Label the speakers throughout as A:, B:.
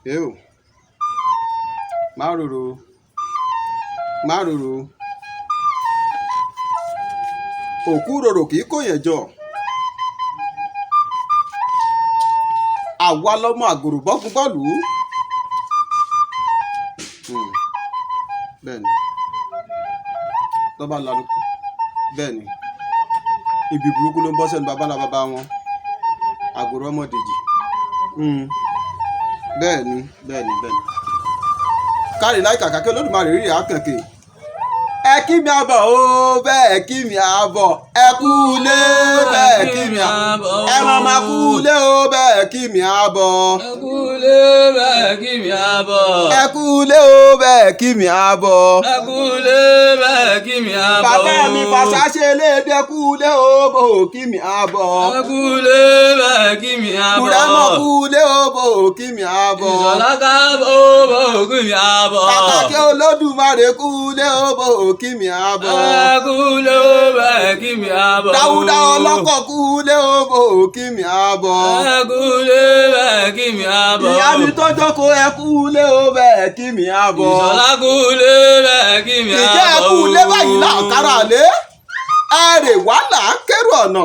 A: Eu. Maruru. Maruru. Òkúròrò kì í kó yẹn jọ. Àwa lọmọ àgòrò bọ́gun bọ́ọ̀lù. Bẹ́ẹ̀ni. Lọ́ba lanu. Bẹ́ẹ̀ni. Ibi burúkú ló ń bọ́ sẹ́nu bàbá bàbá wọn. Àgòrò ọmọdèjì. Bẹ́ẹ̀ni. Kárí láì kàkà kí Olódùmarè rí àkànkè. Ẹ kí mi àbọ̀ o bẹ́ẹ̀ kí mi àbọ̀. Ẹ kú lé bẹ́ẹ̀ kí mi àbọ̀. Ẹ máa kú lé o bẹ́ẹ̀ kí mi àbọ̀.
B: Ẹ kú lé bẹ́ẹ̀ kí mi àbọ̀.
A: Ẹ kú lé o bẹ́ẹ̀ kí mi àbọ̀.
B: Ẹ kú lé bẹ́ẹ̀ kí mi àbọ̀.
A: Bàbá mi fàṣàṣe léde kú lé o bò kí mi àbọ̀.
B: Ẹ kú lé bẹ́ẹ̀ kí mi àbọ̀.
A: Kùrẹ́mọ̀ kú lé o bò kí mi àbọ̀.
B: Ìṣọ̀lá ká bò kí mi àbọ̀.
A: Kàkàkí Olódùmarè kú lé o bò kí mi àbọ̀.
B: Ẹ kú lé bẹ́ẹ̀ kí mi àbọ̀.
A: Dáúdá ọlọ́kọ̀ kú lé o bò kí mi àbọ̀.
B: Ẹ kú lé bẹ́ẹ̀ kí mi àbọ̀.
A: Ìyá mi tó jókòó ẹ kú lé o bẹ́ẹ̀ kí mi àbọ̀.
B: Ìṣọ̀lá kú lé bẹ́ẹ̀ kí mi àbọ̀.
A: Ìjẹ́ ẹ kú lé báyìí láàkárà lé. Ẹrè wá là ń kérò ọ̀nà.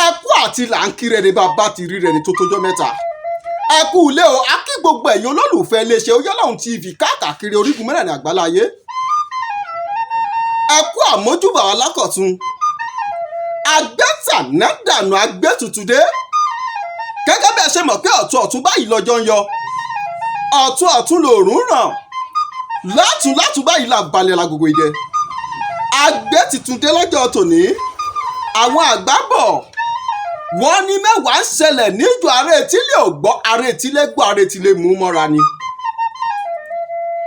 A: Ẹ kú àti là ń kiri ẹni bàbá ti rí rẹni tó tójọ́ mẹ́ta. Ẹ kú lé o, a kí gbogbo ẹ̀yin olólùfẹ́ iléeṣẹ́ Oyọ́lọ́run TV káàkiri orígun mẹ́rẹ̀ẹ̀rin àgbáláyé. Ẹ kú àmójúbà alákọ̀tun. Agbẹ́tànádànù agbẹ́tutùdé. Gẹ́gẹ́ bí ẹ ṣe mọ̀ pé ọ̀tún báyìí lọ́jọ́ ń yọ. Ọ̀tún lòórùn ràn. Látùn báyìí là balẹ̀ lágogo idẹ. Agbẹ́tìtúndé lọ́jọ́ tòní. Àwọn àgbà bọ̀. Wọ́n ní mẹ́wàá ń ṣẹlẹ̀ níjọ ààrẹ etílé ò gbọ́ ààrẹ etílé gbọ́ ààrẹ etílé mú mọ́ra ni.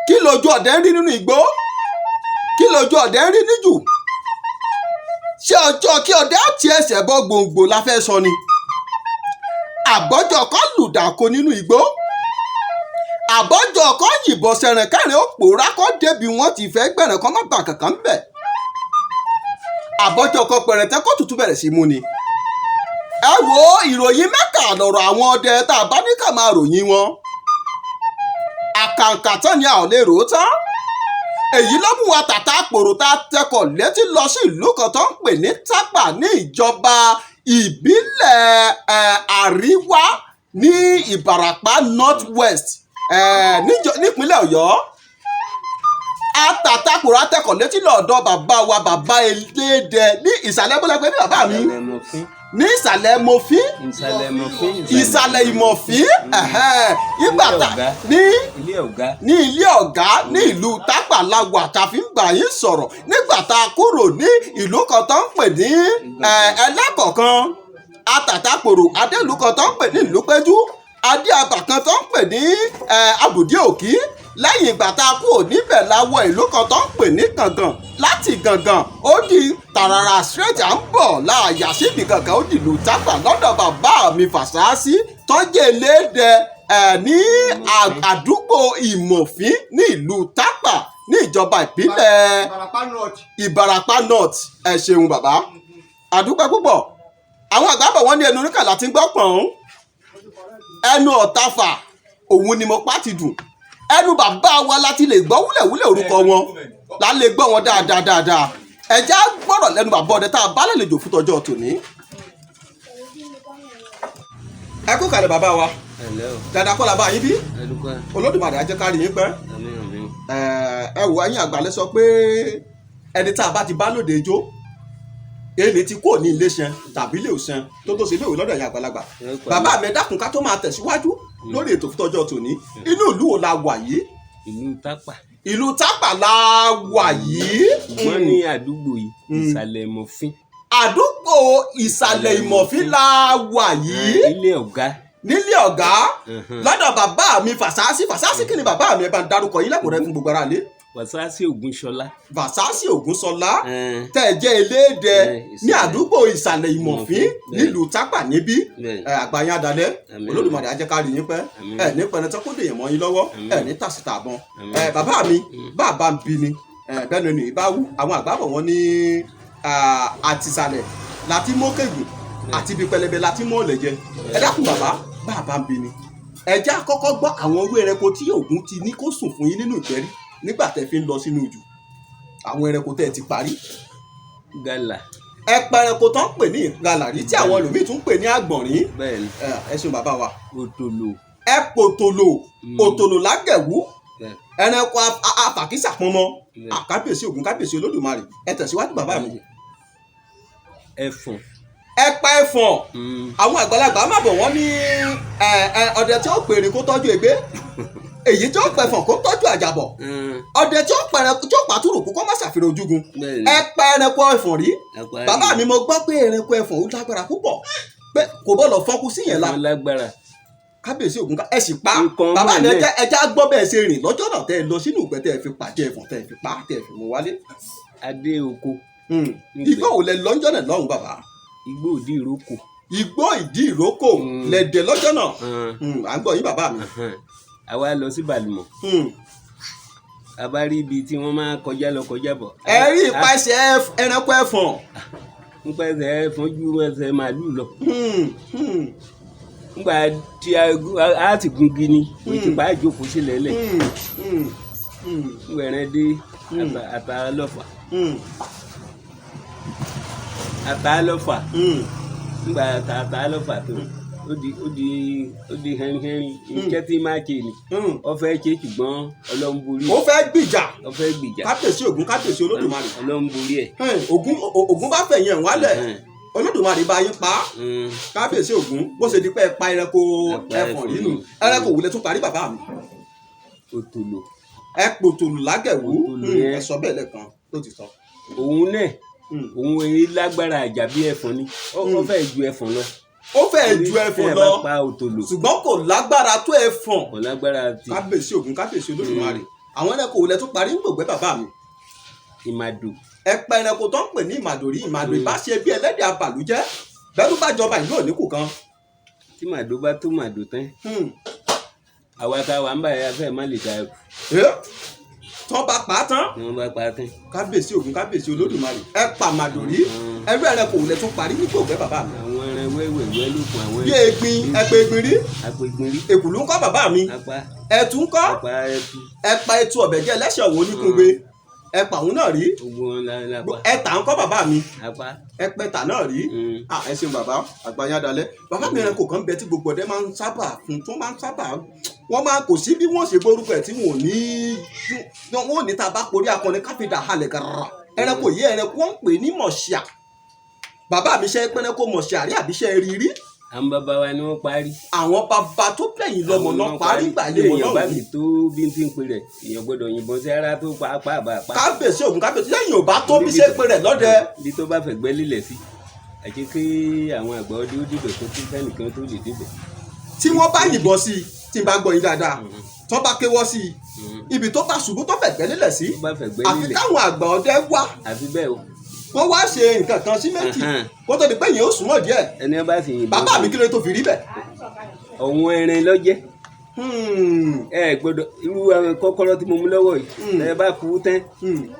A: Kí lójú ọ̀dẹ́ ń rí nínú igbó? Kí lójú ọ̀dẹ́ ń rí níjù? Ṣé ọjọ́ kí ọdẹ àti ẹsẹ̀ bọ́ gbòǹgbò la fẹ́ sọ ni? Àbọ́jọ́ kan lùdàkọ nínú igbó. Àbọ́jọ́ kan yìnbọn sẹ̀rẹ̀ káàrin ó pòórá kọ́ débi wọ́n ti fẹ́ gbẹ̀rẹ̀ kan má bà kankan bẹ̀. Àbọ́jọ́ kan pẹ̀rẹ̀tẹ́ kó tutù bẹ̀rẹ̀ sí mú ni. Ẹ wo ìròyìn mẹ́ta lọ̀rọ̀ àwọn ọdẹ tá a bá ní ká máa ròyìn wọn. Àkàǹkà tán ni a ò lè rò ó tán. Èyí ló mú wa tàtà pòrò tá a tẹkọ̀ létí lọ sí ìlú kan tó ń pè ní Tápà ní ìjọba ìbílẹ̀ àríwá ní Ìbàràpá North West nípínlẹ̀ Ọ̀yọ́. Àtàtà pòrò àtẹkọ̀ létí lọ́dọ̀ bàbá wa bàbá elédè ní ìsàlẹ̀ bọ́lẹ́gbẹ́ ní bàbá mi. Ní ìsàlẹ̀ mọ̀fín. Ìsàlẹ̀ ìmọ̀fín. Ìgbàta ní ilé ọ̀gá ní ìlú Tápà láwà tàfi ń gbà yín sọ̀rọ̀ nígbà tá a kúrò ní ìlú kan tó ń pè ní ẹlẹ́kọ̀ọ̀kan. Àtàtàpòrò adélu kan tó ń pè ní ìlú péjú. Adé abà kan tó ń pè ní Àbùdí Òkí. Lẹ́yìn ìgbà tá a kúrò níbẹ̀ la wọ ìlú kan tó ń pè ní Gàngàn. Láti Gàngàn ó di tàràrà straight à ń bọ̀ láàyà síbi Gàngàn ó di ìlú Tápà lọ́dọ̀ bàbá mi Fàṣásí tọ́jú elédè ní àdúgbò Ìmọ̀fín ní ìlú Tápà ní ìjọba ìbílẹ̀ Ìbàràpá North. Ẹ ṣeun bàbá àdúpẹ́ púpọ̀. Àwọn àgbà bọ̀ wọ́n ní ẹnu oníkà láti gbọ́ pọ̀n. Ẹnu ọ̀tàfà òun ni mo pa ti dùn. Ẹnu bàbá wa láti lè gbọ́ wúlẹ̀wúlẹ̀ orúkọ wọn la lè gbọ́ wọn dáadáa. Ẹ̀já gbọ́dọ̀ lẹ́nu bàbá ọdẹ tá a bá lálejò fún tọjọ́ tòní. Ẹ kú kàlẹ̀ bàbá wa. Dáadáa kọ́ la bá yín bí. Olódùmarè á jẹ́ ká rí yín pẹ́. Ẹ wò ẹ̀yin àgbàlẹ̀ sọ pé ẹni tá a bá ti bá lóde ijó èlé ti kúrò ní ilé ṣan tàbí ilé òṣan tó ṣe léwu lọ́dọ̀ ẹ̀yin àgbàlagbà. Bàbá mi dákun ká tó máa tẹ̀síwájú lórí ètò fún tọjọ́ tòní. Inú ìlú wo la wà yìí?
B: Ìlú Tápà.
A: Ìlú Tápà la wà yìí.
B: Wọ́n ní àdúgbò yìí ìsàlẹ̀ Ìmọ̀fín.
A: Àdúgbò ìsàlẹ̀ Ìmọ̀fín la wà yìí.
B: Ilé ọ̀gá.
A: Nílé ọ̀gá lọ́dọ̀ bàbá mi Fàṣásí kí ni bàbá mi ẹ bá ń darúkọ yín lẹ́kùnrin fún gbogbo ara lé.
B: Fàṣásí Ògúnṣọlá.
A: Fàṣásí Ògúnṣọlá tẹ́ ẹ jẹ́ elédè ní àdúgbò ìsàlẹ̀ Ìmọ̀fín nílùú Tápà níbí. Àgbáyé adalẹ́ Olódùmarè á jẹ́ ká rí yín pẹ́. Ní pẹ̀lẹ́ tó kó dèyàn mọ́ yín lọ́wọ́ ní tàṣítà àbọ̀n. Bàbá mi bàbá ń bí ni bẹ́ẹ̀ ni ìbáwú àwọn àgbàbọ̀ wọn ní àtìsàlẹ̀ láti mókègùn àti ibi pẹlẹbẹ láti mọ́ ọ̀lẹ̀ jẹ. Ẹ dákun bàbá ń bí ni ẹja kọ́kọ́ gbọ́ àwọn orú ẹranko tí Ògún ti ní kó sùn fún yín nínú ìgbẹ́rí nígbà tẹ́ fi ń lọ sínú ijù àwọn ẹranko tẹ́ ti parí.
B: gàlà.
A: ẹ pa ẹranko tó ń pè ní gàlàrí tí àwọn ẹlòmíì tún ń pè ní àgbọ̀nrín.
B: bẹ́ẹ̀ni.
A: ẹ ṣeun bàbá wa.
B: òtòlò.
A: ẹ pòtòlò òtòlò lágẹ̀wú ẹranko afàkísà pọnmọ kábíyèsí Ògún kábíyèsí Olódùmarè ẹ tẹ̀síwájú bàbá mi.
B: ẹfọ̀n.
A: ẹ pa ẹfọ̀n àwọn àgbàlagbà má bọ̀ wọ́n ní ọdẹ tí ó pèrè kó tọ́jú egbé èyí tí ó pẹ̀fọ̀n kó tọ́jú àjàbọ̀ ọdẹ tí ó pẹ̀rẹ̀ tí ó pàtúrò kó má ṣàfihàn ojúgun ẹ pa ẹranko ẹfọ̀n rí bàbá mi mo gbọ́ pé ẹranko ẹfọ̀n ó lágbára púpọ̀ pé kò bọ́ lọ fọ́nkú sí yẹn la kábíyèsí Ògún ẹ sì pa bàbá mi ẹja gbọ́ bẹ́ẹ̀ ṣe rìn lọ́jọ́ náà tẹ́ ẹ lọ sínú ìgbẹ́ tẹ́ ẹ fi pàjẹ́ ẹfọ̀n tẹ́ ẹ fi pa tẹ́ ẹ fi mú wálé.
B: adé oko.
A: igbó wo lẹ lọ́jọ́ náà lọ́hùn bàbá.
B: igbó ìdí ìrókò.
A: igbó ìdí ìrókò lẹ̀dẹ̀ lọ́jọ́ náà à ń gbọ́ yín bàbá mi.
B: àwa lọ sí Bàlùmọ̀ a bá rí ibi tí wọ́n máa kọjá lọ kọjá bọ̀.
A: ẹ rí ipasẹ̀ ẹranko ẹfọ̀n.
B: nípasẹ̀ ẹfọ̀n ju ẹsẹ̀ màálù lọ. nígbà tí a ti gungi ni o ti bá jókòó sílẹ̀ lẹ̀. wẹ̀rẹ̀ dé àtàlọ́fà. àtàlọ́fà. nígbà àtàlọ́fà tó ó di hẹ́rìhẹ́rì iṣẹ́ tí máa ṣe ni ó fẹ́ ṣe ṣùgbọ́n Ọlọ́run borí ẹ̀.
A: ó fẹ́ gbìjà.
B: ó fẹ́ gbìjà.
A: kábíyèsí Ògún kábíyèsí Olódùmarè.
B: Ọlọ́run borí ẹ̀.
A: Ògún bá fẹ̀yìn ẹ̀ wálẹ̀ Olódùmarè bá yín pa kábíyèsí Ògún bó ṣe di pé ẹ pa ẹranko ẹfọ̀n nínú ẹranko wulẹ̀ tún parí bàbá mi.
B: òtòlò.
A: ẹ pòtòlù lágẹ̀wú ẹ sọ bẹ́ẹ̀ lẹ́ẹ̀kan ló ti sọ.
B: òun náà òun èyí lágbára àjà bí ẹfọ̀n ni ó fẹ́ ju ẹfọ̀n lọ.
A: ó fẹ́ ju ẹfọ̀n lọ ṣùgbọ́n kò lágbára tó ẹfọ̀n.
B: kò lágbára ti.
A: kábíyèsí Ògún kábíyèsí Olódùmarè àwọn ẹranko wulẹ̀ tún parí ń gbògbé bàbá mi.
B: ìmàdò.
A: ẹ pa ẹranko tó ń pè ní ìmàdò rí ìmàdò ìbáṣe bí ẹlẹ́dẹ̀ abàlújẹ́ bẹ́rù bá jọba ìlú òní kù kan.
B: tí màdò bá tó màdò tán àwa tá a wà ń bá yà fẹ́ má lè da ẹkù.
A: tí wọ́n bá pa á tán.
B: tí wọ́n bá pa á tán.
A: kábíyèsí Ògún kábíyèsí Olódùmarè ẹ pa màdò rí ẹrú ẹranko wulẹ̀ tún parí ní gbògbé bàbá mi.
B: àwọn ẹran wẹ́wẹ́wẹ́ ló kun àwọn.
A: bí egbin ẹ pa egbin rí.
B: apẹ̀gbin rí.
A: èkùlú ń kọ́ bàbá mi.
B: apá.
A: ẹ̀tù ń kọ́.
B: apá ẹ̀tù.
A: ẹ pa ẹtu ọ̀bẹ̀jẹ́ ẹlẹ́ṣẹ̀ wo ní kúgbe. ẹ pa òun náà rí.
B: ogun lápá.
A: ẹ̀tà ń kọ́ bàbá mi.
B: apá.
A: ẹ pẹ̀tà náà rí. ẹ ṣeun bàbá àgbáyé adalẹ bàbá mi ẹranko kan bẹ tí gbogbo ọdẹ máa ń sábà fún tó máa ń sábà wọ́n máa kò sí bí wọ́n ṣe gbórúkọ ẹ̀ tí wọ́n ò ní tá a bá porí akọni káfíńdà halẹ̀ gàrà ẹranko yìí ẹranko wọ́n ń pè ní mọ̀ṣíà bàbá mi ṣe pẹ́ẹ́nẹ́kó mọ̀ṣíà rí àbí ṣe rírí.
B: àwọn bàbá wa ni wọ́n parí.
A: àwọn bàbá tó lẹ́yìn lọ́mọ náà parí ìgbà yẹn wọn náà.
B: èèyàn bá mi tó bí n ti ń pè rẹ̀ èèyàn gbọ́dọ̀ yìnbọn sí ara tó pa apá àbá apá.
A: kábíyèsí Ògún kábíyèsí lẹ́yìn ò bá tó bí ṣe pè rẹ̀ lọ́dẹ.
B: bí tó bá fẹ́ gbẹ́ lílẹ̀ sí àti kí àwọn àgbà ọdẹ ó dìbẹ̀ tó tún fẹ́nìkan tó lè dìbẹ̀.
A: tí wọ́n bá yìnbọn sí i tí n bá gbọ́ yín dáadáa tí wọ́n bá kéwọ́ sí i ibi tó bá ṣubú tó fẹ́ gbẹ́ lílẹ̀ sí àfi káwọn àgbà ọdẹ wá.
B: àfi bẹ́ẹ̀ o.
A: wọ́n wá ṣe nǹkan kan sí méjì kó tó di pé yẹn ó súnmọ́ díẹ̀.
B: ẹni bá sì yìnbọn.
A: bàbá mi kí ló tó fi rí bẹ́ẹ̀.
B: ọ̀hún ẹrin lọ́jẹ́. ẹ gbọ́dọ̀ irú kọ́kọ́rọ́ tí mo mú lọ́wọ́ yìí tẹ́ ẹ bá kú tán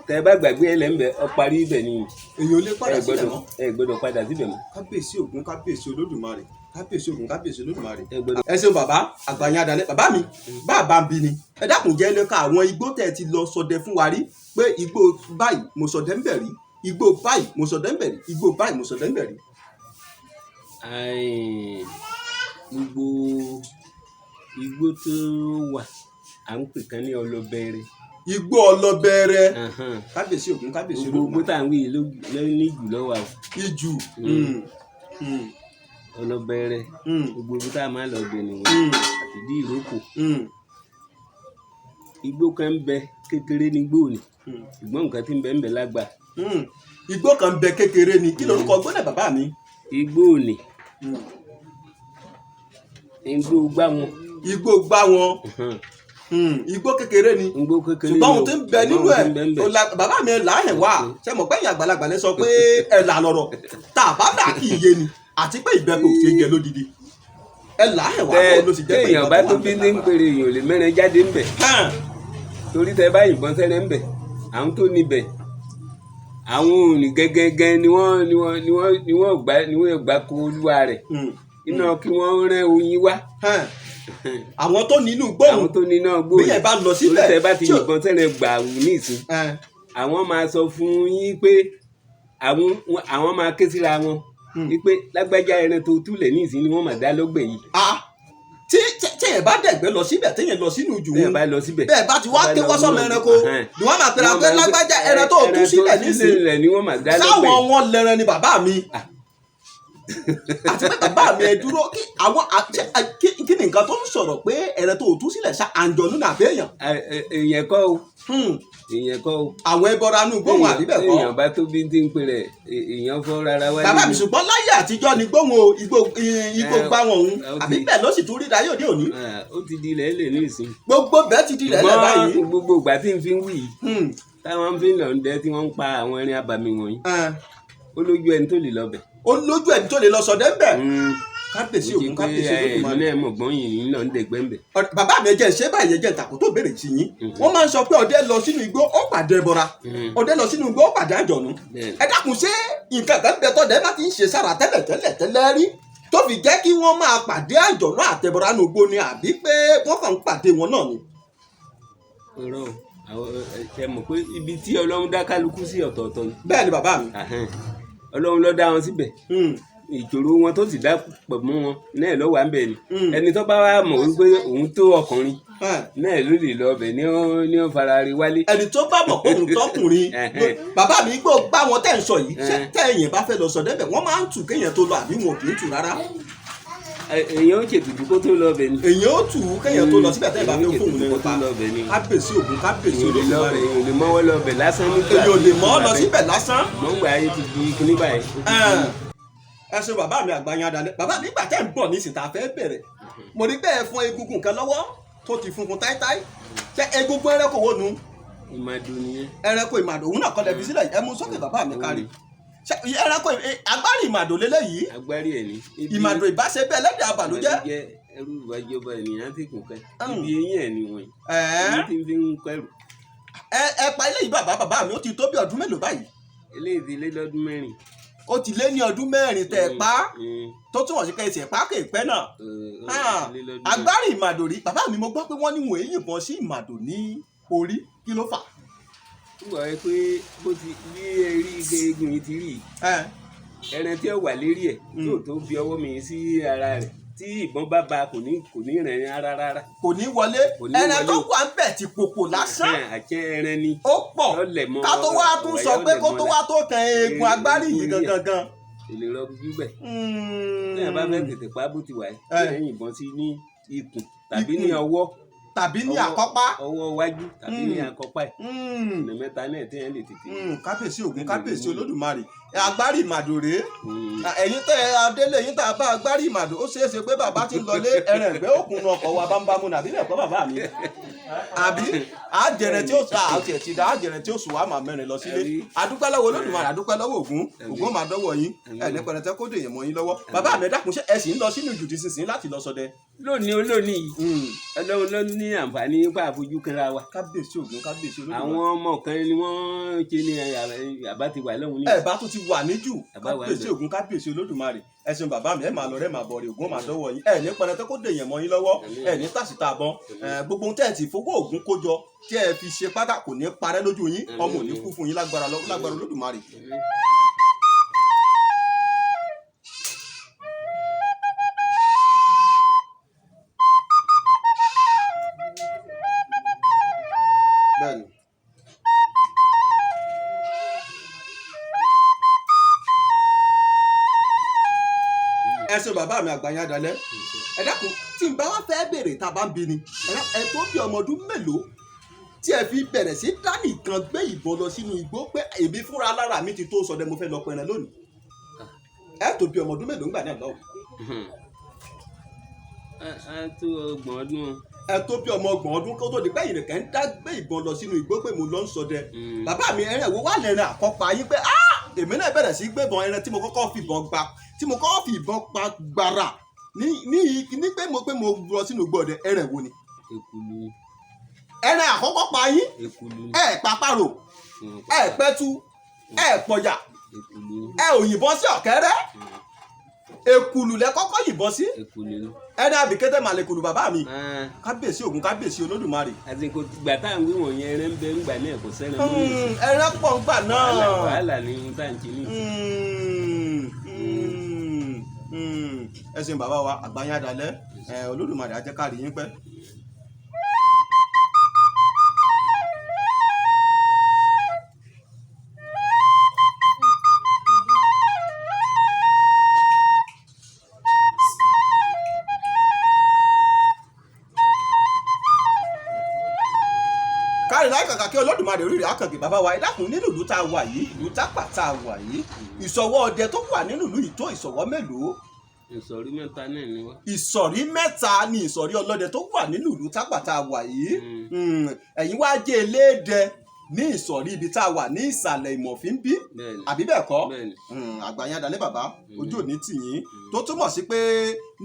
B: tẹ́ ẹ bá gbàgbé ẹ lẹ́ńbẹ̀ ọ parí ibẹ̀ ni.
A: èyí ò lè padà síbẹ̀ mọ́.
B: ẹ gbọ́dọ̀ padà síbẹ̀ mọ́.
A: kábíyèsí Ògún kábíyèsí Olódùmarè kábíyèsí Ògún kábíyèsí Olódùmarè. ẹ ṣeun bàbá àgbáyé adalẹ bàbá mi bàbá ń bí ni ẹ dákun jẹ́ lẹ́ka àwọn igbó tẹ̀ ti lọ ṣọdẹ fún wa rí pé igbó báyìí mo ṣọdẹ ń bẹ̀ rí igbó báyìí mo ṣọdẹ ń bẹ̀ rí igbó báyìí mo ṣọdẹ ń bẹ̀ rí.
B: gbogbo igbó tó wà à ń pè kan ní ọlọ́bẹ̀rẹ̀.
A: igbó ọlọ́bẹ̀rẹ̀ kábíyèsí Ògún kábíyèsí Olódùmarè.
B: gbogbo tá à ń wí ní ìjù lọ́wọ́ àwọn.
A: ìjù
B: ọlọ́bẹ̀rẹ̀ gbogbo ibi tá a máa lọ bẹ nìwọ̀n àti dí ìrókò. igbó kan ń bẹ kékeré ní igbó ni ṣùgbọ́n nǹkan tí ń bẹ ń bẹ lágbà.
A: igbó kan ń bẹ kékeré ni kí lorúkọ gbọ́dọ̀ bàbá mi.
B: igbó ni igbó gbá wọn.
A: igbó gbá wọn igbó kékeré ni ṣùgbọ́n ohun tí ń bẹ nínú ẹ̀ bàbá mi là á hẹ̀ wá ṣe mọ̀ pé ẹ̀yin àgbàlagbà lẹ sọ pé ẹ̀ là lọ̀rọ̀ tá a bá là kì í yé ni àti pé ìbẹ́pẹ ò ṣe é jẹ lódidi ẹ̀ là á hẹ̀ wá kó ló sì jẹ́ pé
B: èèyàn bá tó bí ní ń pèrè èèyàn ò lè mẹ́rin jáde ń bẹ̀ torí tẹ bá yìnbọn sẹ́rẹ̀ ń bẹ̀ àwọn tó níbẹ̀ àwọn òní gẹ́gẹ́gẹ́ ni wọ́n gbà kó olúwa rẹ̀ iná kí wọ́n rán oyin wá
A: àwọn tó nínú gbóhùn
B: àwọn tó nínú gbóhùn
A: bí yẹn bá lọ síbẹ̀
B: tẹ́ bá ti yìnbọn tẹ́lẹ̀ gbà wù ní ìsìn àwọn máa sọ fún yín pé àwọn máa ké síra wọn wípé lágbájá ẹran tó túlẹ̀ ní ìsìn ni wọ́n máa dá lọ́gbẹ̀ yìí.
A: tí yẹn bá dẹ̀gbẹ́ lọ síbẹ̀ tí yẹn lọ sínú jù wọn bẹ́ẹ̀ bá ti wá ké wọ́n sọ́mọ ẹranko ni wọ́n máa pèrè pé lágbájá ẹran tó tú sílẹ̀ nísìn sáwọn wọn lẹ́ran ni bàbá mi àti pé bàbá mi ẹ dúró kí ni nǹkan tó ń sọ̀rọ̀ pé ẹran tó tú sílẹ̀ ṣá àǹjọ̀nú nàbẹ́ èèyàn.
B: èèyàn kọ́ o èèyàn kọ́ o.
A: àwọn ẹbọra nù gbóhùn àbí bẹ́ẹ̀ kọ́.
B: èèyàn bá tó bí ti ń pè rẹ̀ èèyàn fọ́ rárá wáyé.
A: bàbá mi ṣùgbọ́n láyé àtijọ́ ni gbóhùn o igbó gbá wọn òun àbí bẹ́ẹ̀ ló sì tún rí dayé òde òní.
B: ó ti di ilẹ̀ lè ní ìsìn.
A: gbogbo bẹ́ẹ̀ ti di ilẹ̀ lẹ̀ báyìí.
B: gbogbo ìgbà tí n fi ń wí yìí táwọn fi ń lọ ǹdẹ tí wọ́n ń pa àwọn ẹrin abàmì wọ̀nyí ó lójú ẹni tó lè lọ bẹ̀.
A: ó lójú ẹni tó lè lọ sọdẹ ń bẹ̀. kábíyèsí ògùn kábíyèsí olódùmarè.
B: ìlú náà mọ̀ gbọ́n yìí ń lọ ń dẹ̀gbẹ́ ń bẹ̀.
A: bàbá mi ẹjẹ ṣé báyìí ẹjẹ ìtàkùn tó béèrè sí yín wọ́n máa ń sọ pé ọdẹ lọ sínú igbó ó pàdé ẹbọra ọdẹ lọ sínú igbó ó pàdé àjọ̀nú. ẹ dákun ṣé nǹkan kan bẹ tọ́dẹ bá ti ń ṣe sára tẹ́lẹ̀ rí tó fi jẹ́ kí wọ́n máa pàdé àjọ̀nú àtẹbọra nù gbó ni àbí pé wọ́n kàn ń pàdé wọn náà ni.
B: ọ̀rọ̀ ẹ mọ̀ pé ibi tí Ọlọ́run dá kálukú sí ọ̀tọ̀ọ̀tọ̀ ni.
A: bẹ́ẹ̀ ni bàbá mi.
B: Ọlọ́run ló dá wọn síbẹ̀ ìṣòro wọn tó sì dá pọ̀ mọ́ wọn náà lọ́wọ́ à ń bẹ̀ ni ẹni tó bá wà mọ̀ wípé òun tó ọkùnrin náà ló lè lọ ọbẹ̀ ní ó fara rí wálé.
A: ẹni tó bá mọ̀ pé òun tọkùnrin bàbá mi gbọ́ gbá wọn tẹ̀ ń sọ yìí tẹ̀yìn bá fẹ́ lọ sọ débẹ̀ wọ́n máa ń tù kéèyàn tó lọ àbí wọn kì í tù rárá.
B: èèyàn ó ṣètùtù kó tó lọ ọbẹ̀ ni.
A: èèyàn ó tù kéèyàn tó lọ síbẹ̀ tẹ́yìn bá fẹ́ fóun lè pa kábíyèsí ògùn kábíyèsí olódùmarè.
B: èèyàn ò lè mọ́wọ́ lọ ọbẹ̀ lásán nígbà.
A: èèyàn ò lè mọ́ lọ síbẹ̀ lásán.
B: mọ̀ngbà ayé ti di kíní báyìí.
A: ẹ ṣe bàbá mi àgbáyé adalẹ bàbá mi gbà tẹ́ ń bọ̀ nísìnyí tá a fẹ́ bẹ̀rẹ̀ mo rí bẹ́ẹ̀ fún egungun kan lọ́wọ́ tó ti funfun táítáí ṣe egungun ẹranko wo nu.
B: ìmàdò nìyẹn.
A: ẹranko ìmàdò òun náà kọ́ lẹ́bi sílẹ̀ ẹ mú sókè bàbá mi kárí ẹranko agbárí ìmàdò lélẹ́yìí.
B: agbárí ẹ̀ ní.
A: ìmàdò ìbáṣe bẹ́ẹ̀ lẹ́dẹ̀ àbàlójẹ́.
B: ẹrú ìwájọba ènìyàn ti kùn kẹ́ ibi eyín ẹ̀ ni wọ̀nyí. èyí ti fi ń kẹrù.
A: ẹ pa eléyìí bàbá mi ó ti tó bí ọdún mélòó báyìí.
B: eléyìí ti lé lọ́dún mẹ́rin.
A: ó ti lé ní ọdún mẹ́rin tẹ̀ ẹ̀ pa tó túmọ̀ sí kẹ́sì ẹ̀ pa kéèpẹ́ náà. agbárí ìmàdò rí bàbá mi mo gbọ́ pé wọ́n ní wọ́n yìnbọn sí ìmàdò ní orí kí ló fà.
B: wọ́n rẹ pé bó ti bí erí eegun yìí ti rí ẹran tí ó wà lérí ẹ̀ yóò tó fi ọwọ́ mi sí ara rẹ̀ tí ìbọn bá ba kò ní rìn ara rárá. kò ní wọlé ẹran tó wà ń bẹ̀ ti pòpò lásán. àjẹ ẹran ni.
A: ó pọ̀ ká tó wá tún sọ pé kó tó wá tó kan eegun agbárí yìí gangan.
B: èlè rọ bíbẹ̀. tí a bá fẹ́ tètè pa bó ti wà yìí tí yìnbọn sí ní ikùn tàbí ní ọwọ́
A: tàbí ní àkọ́pá.
B: ọwọ́ iwájú tàbí ní àkọ́pá ẹ̀. ọ̀nà mẹ́ta náà tí yẹn lè tètè.
A: kábíyèsí ògún kábíyèsí olódùmarè agbárí ìmàdò rèé. ẹ̀yin tẹ́ adélé yín tá a bá agbárí ìmàdò ó ṣeé ṣe pé bàbá ti ń lọlé ẹran ìgbẹ́ òkun ọkọ̀ wa bámbámú nàbí lẹ́ẹ̀kọ́ bàbá mi. àbí àjẹrẹ tí ó ta àti ẹ̀tì dá àjẹrẹ tí ó sùn wá máa mẹ́rin lọ sílé. adúpẹ́ lọ́wọ́ olódùmarè adúpẹ́ lọ́wọ́ ògún ògún máa dọ́wọ́ yín ẹ̀ ní pẹ̀lẹ́tẹ́ kó dèyàn mọ́ yín lọ́wọ́. bàbá mi dákun ṣé ẹ sì ń lọ sínú ìjùdí sísìn láti lọ ṣọdẹ.
B: lónìí Ọlọ́run ló ní àǹfààní pa àfojú kanra wa.
A: kábíyèsí ògún kábíyèsí olódùmarè.
B: àwọn ọmọ kan ni wọ́n ṣe ní àbá ti wà lọ́hùn ní.
A: ẹ bá tún ti wà níjù kábíyèsí ògún kábíyèsí olódùmarè ẹ ṣeun bàbá mi ẹ máa lọ rẹ máa bọ̀rẹ̀ ògún máa dọ́wọ́ yín ẹ ní pẹrẹtẹ kó dèyàn mọ́ yín lọ́wọ́ ẹ ní tàṣítà àbọ̀n gbogbo ohun tẹ́ ẹ ti fowó ògún kó jọ tí ẹ fi ṣe pátá kò ní parẹ́ lójú yín ọmọ ò ní kú fún yín lágbára olódùmarè. bẹ́ẹ̀ni. ẹ ṣe bàbá mi àgbáyé adalẹ ẹ dákun tí n bá wá fẹ́ bèrè tá a bá ń bi ni ẹ tó bí ọmọ ọdún mélòó tí ẹ fi bẹ̀rẹ̀ sí dání kan gbé ìbọn lọ sínú igbó pé èmi fúnra lára mi ti tó sọdẹ mo fẹ́ lọ pẹran lónìí ẹ tó bí ọmọ ọdún mélòó ńgbà náà lọ́wọ́.
B: ẹ tó ọgbọ̀n ọdún.
A: ẹ tó bí ọmọ ọgbọ̀n ọdún kó tó di pé ìrìnkẹ́ ń dá gbé ìbọn lọ sínú igbó pé mo lọ ń sọdẹ bàbá mi ẹrẹ wo wà lẹ́rìn àkọ́pá yín pé èmi náà bẹ̀rẹ̀ sí gbébọn ẹran tí mo kọ́kọ́ fi ìbọn gba tí mo kọ́kọ́ fi ìbọn pa gbàrà ní pé mo lọ sínú gbọ̀dẹ̀ ẹran wo ni.
B: èkúlù.
A: ẹran àkọ́kọ́ pa yín.
B: èkúlù.
A: ẹ pàpàrò ẹ pẹ́tù ẹ pọ̀jà
B: èkúlù.
A: ẹ òyìnbọn sí ọ̀kẹ́rẹ́ èkùlù lẹ kọ́kọ́ yìnbọn sí. ẹni àbíkété màlẹ̀kùlù bàbá mi. kábíyèsí Ògún kábíyèsí Olódùmarè.
B: àsìkò gbà tá à ń wí wọ̀nyẹn ẹrẹ́ ń bẹ ńgbà náà kò sẹ́rẹ̀ mọ́.
A: ẹrẹ́ pọ̀ ńgbà náà.
B: wàhálà ni tá à ń kiri.
A: ẹ̀sìn bàbá wa àgbáyé adalẹ́ Olódùmarè á jẹ́ ká rí yín pẹ́. káàrí kàkà kí Olódùmarè oríire àkànbí bàbá wa ẹdákun nínú ìlú tá a wà yìí ìlú tápà tá a wà yìí ìṣọ̀wọ́ ọdẹ tó wà nínú ìlú yìí tó ìṣọ̀wọ́ mélòó.
B: ìsọ̀rí mẹ́ta náà ni wá.
A: ìsọ̀rí mẹ́ta ni ìsọ̀rí ọlọ́dẹ tó wà nínú ìlú tápà tá a wà yìí. ẹ̀yin wá jẹ́ eléèdè ní ìsọ̀rí ibi tá a wà ní ìsàlẹ̀ ìmọ̀fín bí àbí bẹ́ẹ̀ kọ́. àgbáyé adalẹ́ bàbá ojú òní tì yín tó túmọ̀ sí pé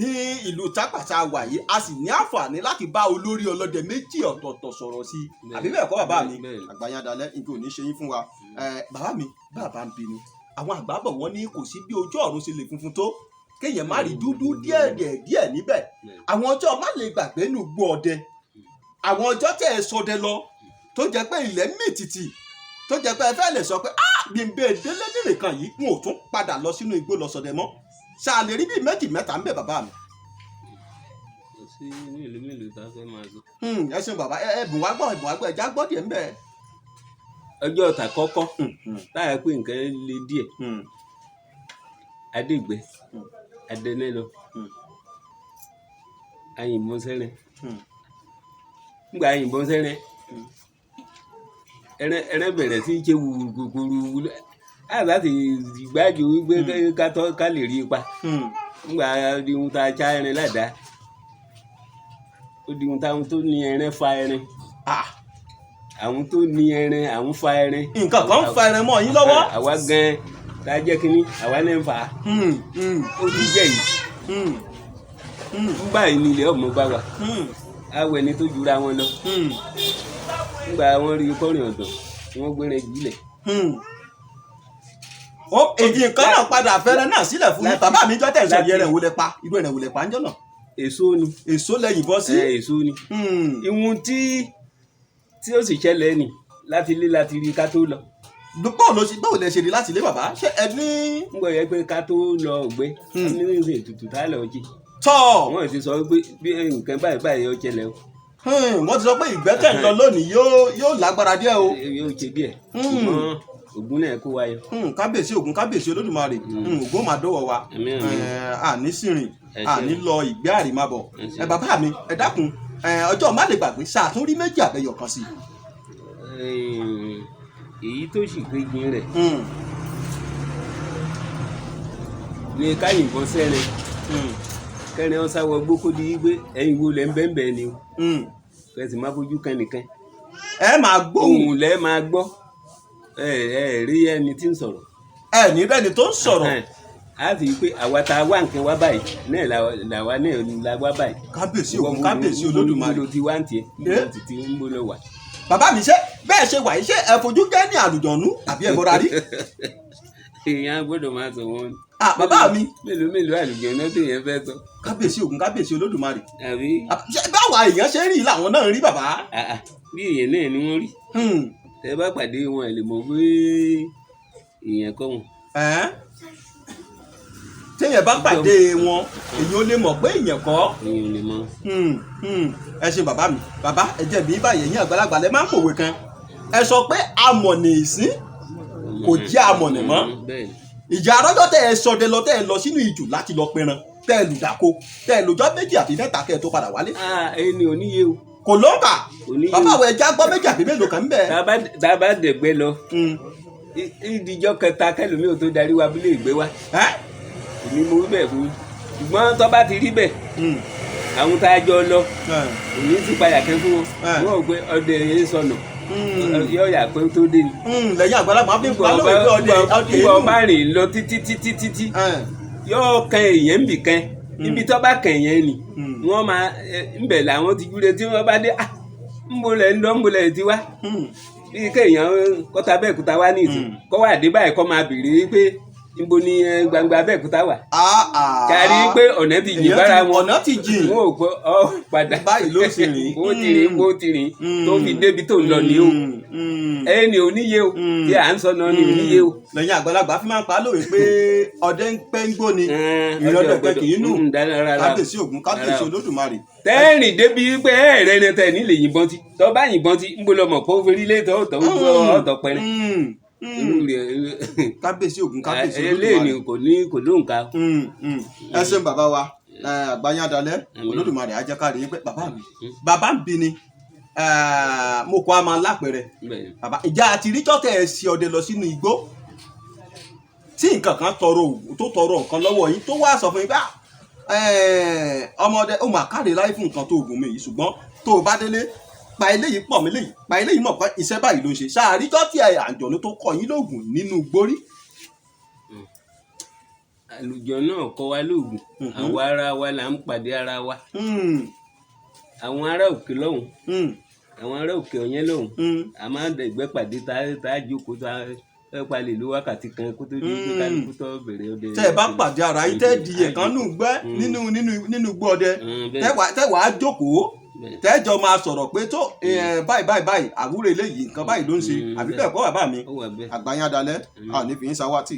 A: ní ìlú tápà tá a wà yìí a sì ní àǹfààní láti bá olórí ọlọ́dẹ méjì ọ̀tọ̀ọ̀tọ̀ sọ̀rọ̀ sí i àbí bẹ́ẹ̀ kọ́ bàbá mi. àgbáyé adalẹ́ nǹkan ò ní ṣe yín fún wa. bàbá mi bàbá ń bínú àwọn àgbà bọ̀ wọ́n ní kò sí bí ojú ọ̀run ṣe lè funfun tó kéèyàn má rí dúdú díẹ̀ níbẹ̀. àwọn ọjọ́ má lè gbàgbé nù gbó ọdẹ àwọn ọjọ́ tẹ̀ ẹ sọdẹ lọ tó jẹ́ pé ilẹ̀ mì tìtì tó jẹ́ pé ẹ fẹ́ lè sọ pé bí n bẹ́ẹ̀ délé nílé kan yìí n ò tún padà lọ sínú igbó lọ sọdẹ mọ́ ṣáà lè rí bíi méjì mẹ́ta ń bẹ bàbá mi.
B: kò sí mélòó tá a fẹ́ máa sọ.
A: ẹ ṣeun bàbá ẹbùn wá gbọ́ ẹja gbọ́ díẹ̀ ń bẹ.
B: ọjọ́ ọ̀tà kọ́kọ́ táyà pé nǹkan le díẹ̀ adégbé adẹnẹ lọ ayìnbọn sẹ́rẹ̀ nígbà ayìnbọn sẹ́rẹ̀ ẹrẹ bẹ̀rẹ̀ sí í ṣe wùrùkùrù láti gbájú wípé ká lè rí ipa nígbà dihun tá a já ẹrin ládàá ó dihun táwọn tó ní ẹrin fa ẹrin àwọn tó ní ẹrin àwọn fa ẹrin.
A: nǹkan kan ń fa ẹrin mọ́ yín lọ́wọ́.
B: àwa gan-an tá a jẹ́ kínní àwa náà ń fà á ó ti jẹ́ yìí nígbà yìí ni ilé ọmọ bá wà awọ ẹni tó jura wọn lọ nígbà wọn rí kọrin ọ̀dọ̀ wọn gbére jùlẹ̀.
A: èdè nǹkan náà padà fẹ́rẹ́ náà sílẹ̀ fún mi bàbá mi jọ́ tẹ̀ sọ yẹrẹ ìwòlẹ̀ pa irú ẹ̀rẹ̀ ìwòlẹ̀ pa ń jọ́ náà.
B: èso ni.
A: èso lẹ́yìn bọ́ sí.
B: èso ni. ìwọ̀n tí ó sì ṣẹlẹ̀ ni láti rí ká tó lọ.
A: báwo lẹ ṣe rí láti ilé bàbá ṣé ẹ ní.
B: ń gbọ́ yẹ pé ká tó lọ ògbé ní ìṣe ètùtù tá a lọ jí.
A: tọ́
B: wọ́n ti sọ pé bí nǹkan báyìí ó ṣẹlẹ̀ o.
A: wọ́n ti sọ pé ìgbẹ́kẹ̀ ń lọ lónìí yóò lágbára díẹ̀ o.
B: yóò ṣe díẹ̀ ṣùgbọ́n Ògún náà kó wa yọ.
A: kábíyèsí Ògún kábíyèsí Olódùmarè Ògún máa dọ́wọ́ wa àní sìnrìn àní lọ ìgbé àrìmábọ̀. bàbá mi ẹ dákun ọjọ́ má lè gbàgbé ṣàtúnrí méjì àbẹ̀yọ̀ kan sí.
B: èyí tó sì gbégbin rẹ̀ ní káyìnbọn sẹ́rin kẹrin ọ̀sá wọ gbókó di wípé ẹ̀yin wo lẹ́ ń bẹ́ẹ̀ ni o kẹsì má fojú kan nìkan
A: ẹ máa gbóhùn
B: òun lẹ́ máa gbọ́ ẹ rí ẹni tí ń sọ̀rọ̀
A: ẹ ní rẹ́ni tó ń sọ̀rọ̀
B: a sì pé àwa tá a wá nǹkan wá báyìí náà làwa náà la wá báyìí.
A: kábíyèsí Ògún kábíyèsí Olódùmarè
B: ló ti wá ń tiẹ̀ ló ti ń bó lọ wà.
A: bàbá mi ṣe bẹ́ẹ̀ ṣe wà yìí ṣé ẹ fojú gẹ́ ní àlùjọ̀nú àbí ẹ bọ́ra rí.
B: èèyàn gbọ́dọ̀ máa sọ wọn.
A: bàbá mi.
B: mélòó àlùjọ̀nú tó yẹn fẹ́ sọ.
A: kábíyèsí Ògún kábíyèsí Olódùmarè.
B: àbí.
A: báwa èèyàn ṣe rí làwọn náà rí bàbá.
B: bí èèyàn náà ni wọ́n rí. tẹ bá pàdé wọn ẹ lè mọ̀ pé èèyàn kọ́ wọn.
A: téèyàn bá pàdé wọn èèyàn lè mọ̀ pé èèyàn kọ́.
B: èèyàn lè mọ̀.
A: ẹ ṣe bàbá mi bàbá ẹ jẹ̀bi báyìí ẹ̀yin àgbàlagbà lẹ máa ń pòwe kan ẹ sọ pé amọ̀nì ìsín kò jẹ́ amọ̀nì mọ́ ìjà arọ́jọ́ tẹ ẹ sọdẹ lọ tẹ ẹ lọ sínú ìjù láti lọ pẹran tẹ ẹ lù dáko tẹ ẹ lòjọ́ méjì àbí mẹ́ta kẹ ẹ tó padà wálé.
B: ẹni ò níye o.
A: kò ló ń kà bàbá àwọn ẹja gbọ́ méjì àbí mélòó kan ń bẹ̀.
B: tá a bá dẹ̀gbẹ́ lọ ìdíjọ́ kẹta kẹlòmíì ò tó darí wa abúlé ìgbé wa èmi mo rí bẹ́ẹ̀ fún yín ṣùgbọ́n tó bá ti rí bẹ́ẹ̀ àwọn tá a jọ lọ òní ti padà kẹ́ fún wọn wọ́n ò gbé ọdẹ yẹn sọnù yóò yà pé tó dé ni.
A: lẹ́yìn àgbàlagbà bí wọ́n lóye pé ọdẹ
B: ìlú. ìgbà ọba rìn lọ títí yóò kan èèyàn bì kan ibi tó bá kàn yẹn ni wọ́n máa ń bẹ̀ làwọn ti júre tí wọ́n bá dé ń bolẹ̀ ń lọ ń bolẹ̀ ti wá bí kéèyàn kọ́ta bẹ́ẹ̀ kúta wá ní ìsìn kọ́ wà dé báyìí kọ́ máa bèrè pé níbo ni gbangba Abẹ́òkúta wà. kárí pé ọ̀nà ti jìn bára wọn.
A: ọ̀nà ti jìn.
B: wọn ò gbọ́ ọ padà.
A: báyìí ló ṣe rìn.
B: bó ti rìn tó fi débi tó ń lọ ní o. ẹni oníye o tí à ń sọ náà ni oníye o.
A: lẹ́yìn àgbàlagbà fi máa ń pa á lóore pé ọdẹ ń pẹ́ ń gbó ni ìrọ̀lẹ́pẹ́ kì í nù. kábíyèsí Ògún kábíyèsí Olódùmarè.
B: tẹ́ẹ̀rìn débi pé ẹ̀rẹ́ ni tẹ̀ nílé yìnbọn ti tọ́ bá yìnbọn ti ń bọ́ lọ́mọ kó feri lé tọ́ ọ̀tọ̀ pẹ́rẹ́.
A: kábíyèsí Ògún kábíyèsí Olódùmarè.
B: eléyìí kò lóǹkà.
A: ẹ ṣeun bàbá wa àgbáyádalẹ̀ Olódùmarè á jẹ́ ká rí i pé bàbá ń bi ni mo kọ́ a máa lápẹ̀rẹ̀ bàbá ìjà àti ríjọ́ tẹ̀ ẹ̀ sí ọdẹ lọ sínú igbó tí nǹkan kan tọrọ nǹkan lọ́wọ́ yín tó wá sọ fún yín pé ọmọdé ó mà káre láyé fún nǹkan tó gùn mí yìí ṣùgbọ́n tó o bá délé pa eléyìí pọ̀ mí léyìí pa eléyìí mọ̀ pé iṣẹ́ báyìí ló ń ṣe ṣáàríjọ́ tí àjọ̀nú tó kọ yín lóògùn nínú gbórí.
B: àlùjọ náà kọ wa lóògùn àwa ara wa là ń pàdé ara wa àwọn ará òkè lọ́hùn àwọn ará òkè ọ̀yẹ́ lọ́hùn a máa ń dẹ̀gbẹ́ pàdé tá a jókòó tá a palẹ̀ ló wákàtí kan kó tó di pé kálukú tó bẹ̀rẹ̀ ọdẹ.
A: tẹ́ ẹ bá pàdé ara yín tẹ́ di ẹ̀kan nù gbẹ́ nínú gbọ́ ọdẹ tẹ́ wàá jókòó tẹ́jọ máa sọ̀rọ̀ pé tó báyìí àwúrò eléyìí nǹkan báyìí ló ń ṣe àbí bẹ́ẹ̀ kọ́ bàbá mi àgbáyádalẹ̀ ní fi ń sawátì.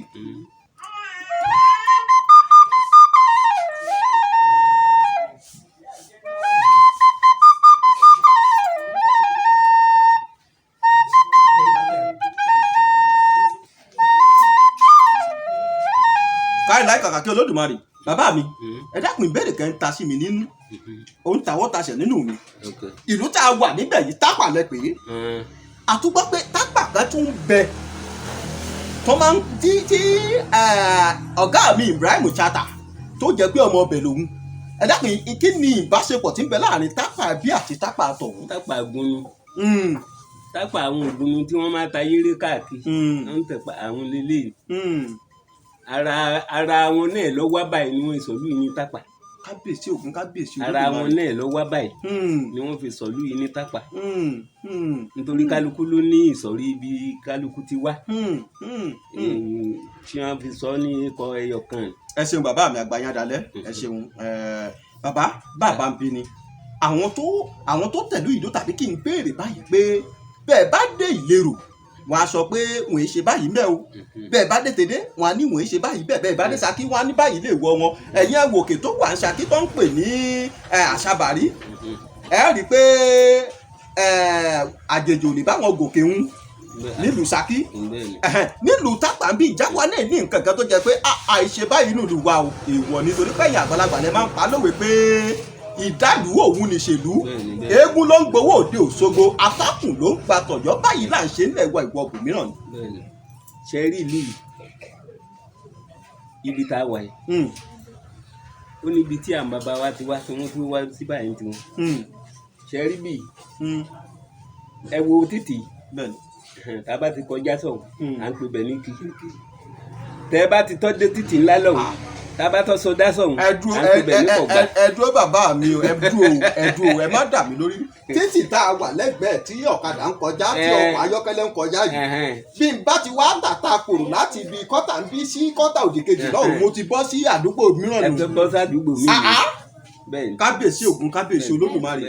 A: káyìláì kàkà kí Olódùmarè bàbá mi ẹ dákun ìbéèrè kan ń ta sí mi nínú ó ń tawọ́ tasẹ̀ nínú mi ìlú tá a wà níbẹ̀ yìí Tápà lẹ pé àtúgbọ́ pé Tápà kan tún ń bẹ tó máa ń tí ọ̀gá mi Ibrahim Chata tó jẹ́ pé ọmọ ọbẹ̀ lòun ẹ dákun kí ni ìbáṣepọ̀ tí ń bẹ láàrin Tápà bí àti Tápà tọ̀hún.
B: Tápà gúnnu Tápà àwọn ògúnnu tí wọ́n máa ta yéré káàkiri wọ́n ń tẹ̀pà àwọn lélẹ́yìí ara wọn náà lọ wá báyìí ni wọ́n sọ̀lú yìí ní Tápà.
A: kábíyèsí Ògún kábíyèsí
B: Olódùmarè. ara wọn náà lọ wá báyìí ni wọ́n fi sọ̀lú yìí ní Tápà. nítorí kálukú ló ní ìsọ̀rí ibi kálukú ti wá. tí wọ́n fi sọ ní ikọ̀ ẹyọ kan.
A: ẹ ṣeun bàbá mi àgbáyádalẹ̀ ẹ ṣeun bàbá ń bí ni àwọn tó tẹ̀lú ìlú tàbí kí n béèrè báyìí pé bẹ́ẹ̀ bá dé Ìlérò wọ́n á sọ pé wọ́n ṣe báyìí mẹ́ o bẹ́ẹ̀ bá dé Tèdè wọ́n á ní wọ́n ṣe báyìí bẹ́ẹ̀ bá dé Ṣakí wọ́n á ní báyìí lè wọ wọn ẹ̀yin ẹ̀wòkè tó wà ń Ṣakí tó ń pè ní Àṣàbàrí ẹ rí i pé àjèjì ò lè báwọn gòkè ń nílùú Ṣakí nílùú Tápà ń bí ìjáwá náà ní nǹkan kan tó jẹ́ pé àìṣe báyìí nílùú wa o èèwọ̀ nítorí pé ẹ̀yin àgbàlagbà lẹ máa ń pa lówe pé ìdálù òun nìṣèlú eégún ló ń gbowó òde Òṣogbo atákùn ló ń gba tọ̀yọ́ báyìí là ń ṣe ń lẹ̀wọ̀ ìwọ̀ ògùnmíràn ni.
B: ṣe rí ìlú yìí ibi tá a wà yìí ó níbi tí àwọn bàbá wa ti wá tí wọ́n fi wá sí báyìí tiwọn ṣe rí bíi ẹ wo títì tá a bá ti kọjá sọ̀hún à ń pè bẹ̀ ní kí tẹ́ ẹ bá ti tọ́ dé títì ńlá lọ́hùn tábà tó sọdá sọ̀hún
A: ẹ dúró bàbá mi o ẹ dúró ẹ má dà mí lórí títì tá a wà lẹ́gbẹ̀ẹ́ tí ọ̀kadà ń kọjá tí ọkọ̀ ayọ́kẹ́lẹ́ ń kọjá yìí bí n bá ti wá tàta kòrò láti ibi kọ́tà ń bí sí kọ́tà òdì kejì lọ́hùn mo ti bọ́ sí àdúgbò mìíràn nù.
B: ẹ tó bọ́ sí àdúgbò mìíràn.
A: kábíyèsí Ògún kábíyèsí Olódùmarè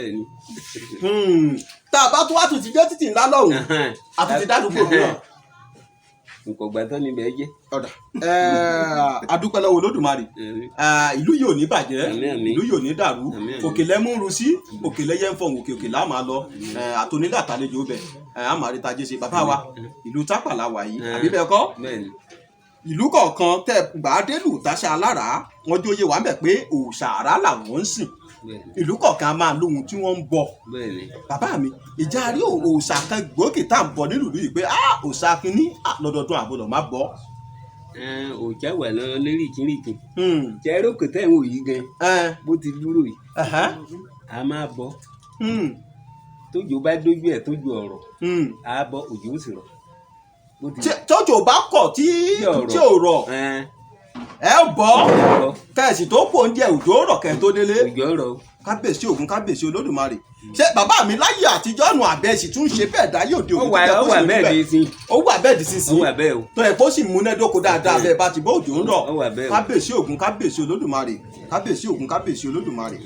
A: tá a bá tó wá tún ti dé títì ńlá lọ́hùn àtúntì dádúgbò mìíràn.
B: nǹkan gbàtọ́ níbẹ̀ jẹ́.
A: adúpẹ́ lọ́wọ́ Olódùmarè ìlú yìí ò ní bàjẹ́ ìlú yìí ò ní dàrú òkè lẹ́mú ru sí òkè lẹ́yẹ ń fọ̀hún òkè là máa lọ àtònílẹ̀ àtàlejò bẹ̀ àmàrítajé ṣe bàbá wa ìlú Tápà la wà yìí àbí bẹ́ẹ̀ kọ́ ìlú kọ̀ọ̀kan tẹ gbàdélù táṣà alára wọn jóye wà mẹ́ pé òòṣà àrá làwọn ń sìn ìlú kọ̀ọ̀kan máa lóhun tí wọ́n ń bọ bàbá mi ìjà rí òòṣà kan gbòógì tá à ń bọ nílùú yìí pé òòṣà kínní lọ́dọọdún àbọ̀dọ̀ má bọ́.
B: òòṣà wà lọ lérí ìkínrìkìn jẹ́rọ kò tẹ̀ ń wò yìí gan bó ti dúró yìí a máa bọ tójò bá dójú ẹ̀ tójú ọ̀rọ̀ a bọ òjò ó sì rọ̀.
A: tójò bá kọ̀ tí ò rọ̀ ẹ bọ́ kẹ̀sì tó pò ń jẹ òjò rọ̀ kẹ́ tó délé kábíyèsí Ògún kábíyèsí Olódùmarè ṣé bàbá mi láyé àtijọ́ nù àbẹ́sì tún ṣe bẹ́ẹ̀ dáyé òde òní
B: ó wà bẹ́ẹ̀ di sin
A: tó ẹ̀ kó sì múnádóko dáadáa bẹ́ẹ̀ bá ti bọ́ òjò ń rọ̀ kábíyèsí Ògún kábíyèsí Olódùmarè kábíyèsí Ògún kábíyèsí Olódùmarè.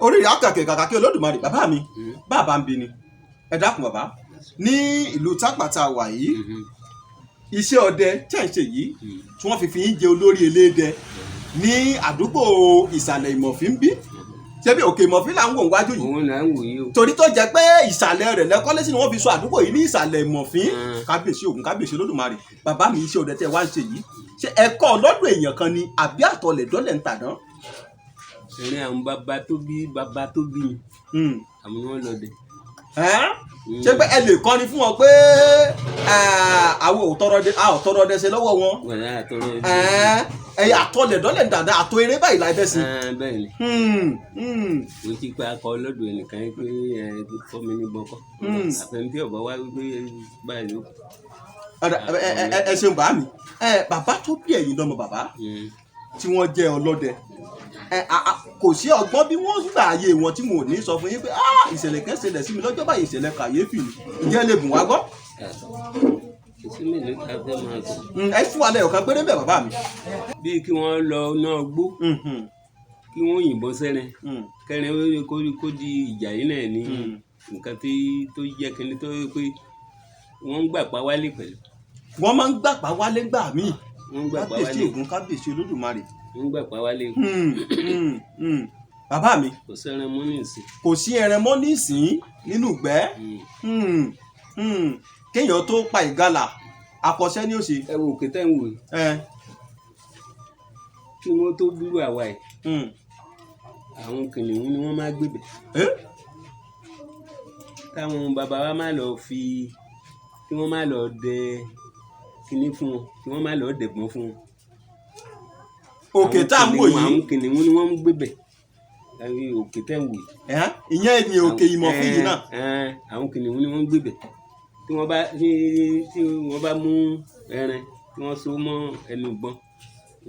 A: oríire àkàkẹ́ kàkà kí Olódùmarè bàbá mi bàbá ń bi ni ẹ dákun bàbá ní ìlú tápàtà wà yìí iṣẹ́ ọdẹ tẹ̀ ń ṣe yìí tí wọ́n fi ń jẹ olórí elédè ní àdúgbò ìsàlẹ̀ ìmọ̀fín bí ṣebí òkè ìmọ̀fín là ń wò wájú yìí torí tó jẹ́ pé ìsàlẹ̀ rẹ̀ lẹ́kọ́lé sí ni wọ́n fi sọ àdúgbò yìí ní ìsàlẹ̀ ìmọ̀fín kábíyèsí Ògún kábíyèsí Olódùmarè bàbá mi iṣẹ́ ọdẹ tẹ̀ wá ń ṣe yìí ṣé ẹ̀kọ́ ọlọ́dún èèyàn kan ni àbí àtọlẹ̀ dọ́lẹ̀ ń tàdán.
B: ẹ̀rín àwọn bàbá tó bí àmì wọn lọ dé.
A: ṣé pé ẹ lè kọ́ni fún wọn pé àwọn ò tọrọ dẹsẹ lọ́wọ́ wọn ẹ̀yà àtọlẹ̀ dọ́lẹ̀ dàda àtọ eré báyìí láì bẹ́ẹ̀ sí.
B: bẹ́ẹ̀ ni o ti pa akọ lọ́dọ̀ ẹnìkan pé fọ́ mi ní bọ́kọ́ àfẹnutí ọ̀bọ wá wípé báyìí ló.
A: ẹ ṣeun bàá mi bàbá tó bí ẹ̀yin lọ́mọ bàbá tí wọ́n jẹ́ ọlọ́dẹ kò sí ọgbọ́n bí wọ́n gbà ayé wọn tí mo ò ní sọ fún yín pé ìṣẹ̀lẹ̀ kan ṣẹlẹ̀ sí mi lọ́jọ́ báyìí ìṣẹ̀lẹ̀ kàyéfì ǹjẹ́ lè bùn wá gbọ́. ẹ fún wa lẹ́yọ̀ kan péré bẹ́ẹ̀ bàbá mi.
B: bíi kí wọ́n lọ náà gbó kí wọ́n yìnbọn sẹ́rin kẹrin kó di ìjà yìí náà ní nǹkan tó jẹ́ kínní tó yẹ pé wọ́n ń gbà pa wálé pẹ̀lú.
A: wọ́n máa ń gbà pa wálé gbà míì kábíyèsí Ògún kábíyèsí Olódùmarè.
B: ń gbà pa wálé.
A: bàbá mi.
B: kò sí ẹran mọ́ ní ìsìn.
A: kò sí ẹran mọ́ ní ìsìn nínú ìgbẹ́. kéèyàn tó pa ìgalà akọṣẹ́ ni ó ṣe.
B: ẹ wo òkè tẹ́ ń wò yìí. kí wọ́n tó dúró àwa ẹ̀. àwọn kìnìún ni wọ́n máa gbébẹ̀. táwọn bàbá wa máa lọ fi kí wọ́n máa lọ dẹ kíní fún wọn kí wọ́n máa lọ dẹ̀gbọ́n fún wọn.
A: òkè tá à ń wò yìí
B: àwọn kìnìún ni wọ́n ń gbébẹ̀ òkè tẹ́ ń wò yìí.
A: ìyẹn ni òkè ìmọ̀fín yìí náà.
B: àwọn kìnìún ni wọ́n ń gbébẹ̀ tí wọ́n bá mú ẹran tí wọ́n so mọ́ ẹnu ìbọn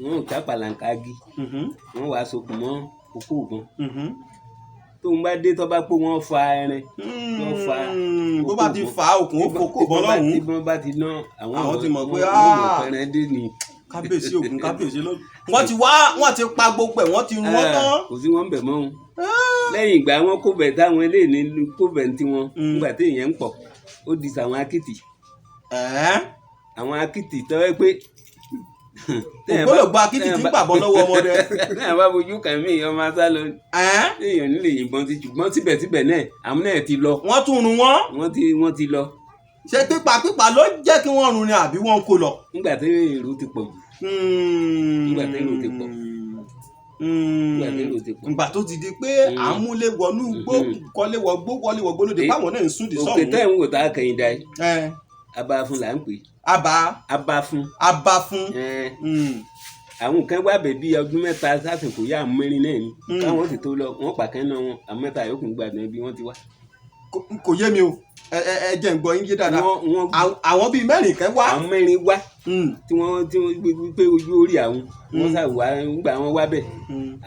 B: wọ́n ò ká pàlàǹkà agi wọ́n wàá sokùn mọ́ okó ìbọn tó ń bá dé tó bá pò wọ́n fa ẹran wọ́n fa
A: bó bá ti fa okùn ó fokó ìbọn lọ́hùn-ún
B: bó bá ti ná
A: àwọn ti mọ̀ pé
B: ẹran dé ni.
A: kábíyèsí Ògún kábíyèsí lójú wọ́n ti pa gbogbo ẹ̀ wọ́n ti rún wọ́n tán.
B: kò sí wọn bẹ̀ mọ́ wọn lẹ́yìn ìgbà wọn kó bẹ̀ táwọn eléyìí kó bẹ̀ ń tiwọn nígbà tí èèyàn ń pọ̀ ó di sàwọn akitì. àwọn akitì tọ́wẹ́ pé.
A: ògbólógbò akitì ti ń pàbọ̀ lọ́wọ́ ọmọdé.
B: náà bá fojú kàn mí ọmọ asá lọ. èèyàn nílé yìnbọn ti ṣùgbọ́n síbẹ̀síbẹ̀ náà àwọn náà ti lọ.
A: wọ́n tún run wọ́n.
B: wọ́n ti lọ.
A: ṣé pípa ló jẹ́ kí wọ́n run ni àbí wọ́n kó lọ.
B: nígbà tí èrò ti pọ̀ jù. nígbà tí èrò ti pọ̀.
A: ìgbà tó ti di pé à ń múlé wọnú gbó kọ́lé wọ gbó wọlé wọ gbólóde báwọn náà ń sún di sọ́hún.
B: òkè tẹ́ ń wò tá a kẹ́yìn dá yìí. abáfún là ń pè. abáfún. àwọn kan wá bẹ̀ bí ọdún mẹ́ta sásìkò yá mẹ́rin náà ni káwọn sì tó lọ wọ́n pàkẹ́ náà wọn àwọn mẹ́ta yòókù gbàdúrà bí wọ́n ti wá.
A: kò yé mi o ẹ jẹ́ ń gbọ́ yín yé dáadáa àwọn bíi mẹ́rin kan wá.
B: àwọn mẹ́rin wá tí wọ́n gbé ojú orí àwọn wọ́n sà wá nígbà wọn wá bẹ̀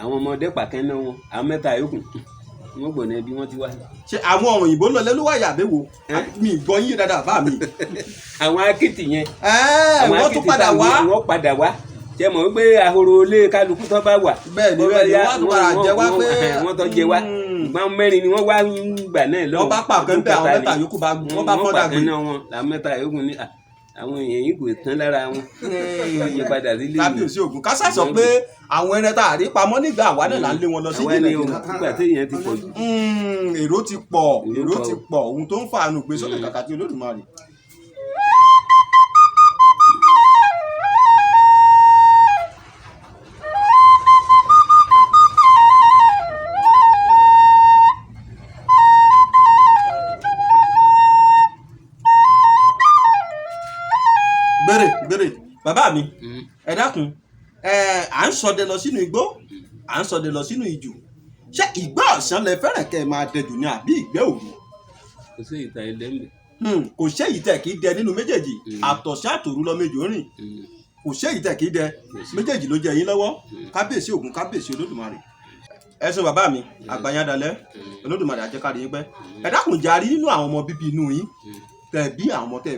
B: àwọn ọmọdé pàkẹ́ náà wọn àwọn mẹ́ta yòókù wọ́n gbọ̀nà bí wọ́n ti wá.
A: ṣé àwọn òyìnbó lọ lẹ́lúwà yàbẹ̀ wo mi gbọ́ yín dáadáa bá mi.
B: àwọn akitì yẹn
A: wọ́n tún padà wá.
B: wọ́n padà wá ṣe mọ̀ wípé ahoro ilé kálukú tó bá wà.
A: bẹ́ẹ̀ni wọ́n tún padà jẹ wá pé.
B: wọ́n tó jẹ wá ìgbà mẹ́rin ni wọ́n wá gbà náà lọ́wọ́.
A: wọ́n bá pàkẹ́ ń bẹ àwọn mẹ́ta yòókù bá wọ́n bá fọ́dà gbé.
B: àwọn mẹ́ta yòókù ní àwọn èèyàn yìí kò tán lára wọn. wọ́n yẹ padà sílé ìlú.
A: kábíyèsí Ògún ká sàṣọ pé àwọn ẹran tá a rí pamọ́ nígbà àwa náà là ń lé wọn lọ sí ìdílé
B: náà. nígbà tí èèyàn ti pọ̀ jù.
A: èrò ti pọ̀ ohun tó ń fa àánú gbé sókè kàkà tí Olódùmarè. bàbá mi ẹ dákun à ń ṣọdẹ lọ sínú igbó à ń ṣọdẹ lọ sínú ijù ṣé ìgbẹ́ ọ̀sán lẹ fẹ́ràn kẹ́ ẹ máa dẹjù ni àbí ìgbẹ́ òru.
B: kò sí ìta ẹdẹ ń bẹ.
A: kò ṣe èyí tẹ̀ kí dẹ nínú méjèèjì àtọ̀ṣẹ́ àtòru lọ méjì ó rìn kò ṣe èyí tẹ̀ kí dẹ méjèèjì ló jẹ yín lọ́wọ́ kábíyèsí Ògún kábíyèsí Olódùmarè. ẹ ṣé bàbá mi àgbàyàndalẹ̀ Olódùmarè àjẹkárí yín pẹ́ ẹ dákun jarí nínú àwọn ọmọ bíbí inú yín tẹ bí àwọn ọmọ tẹ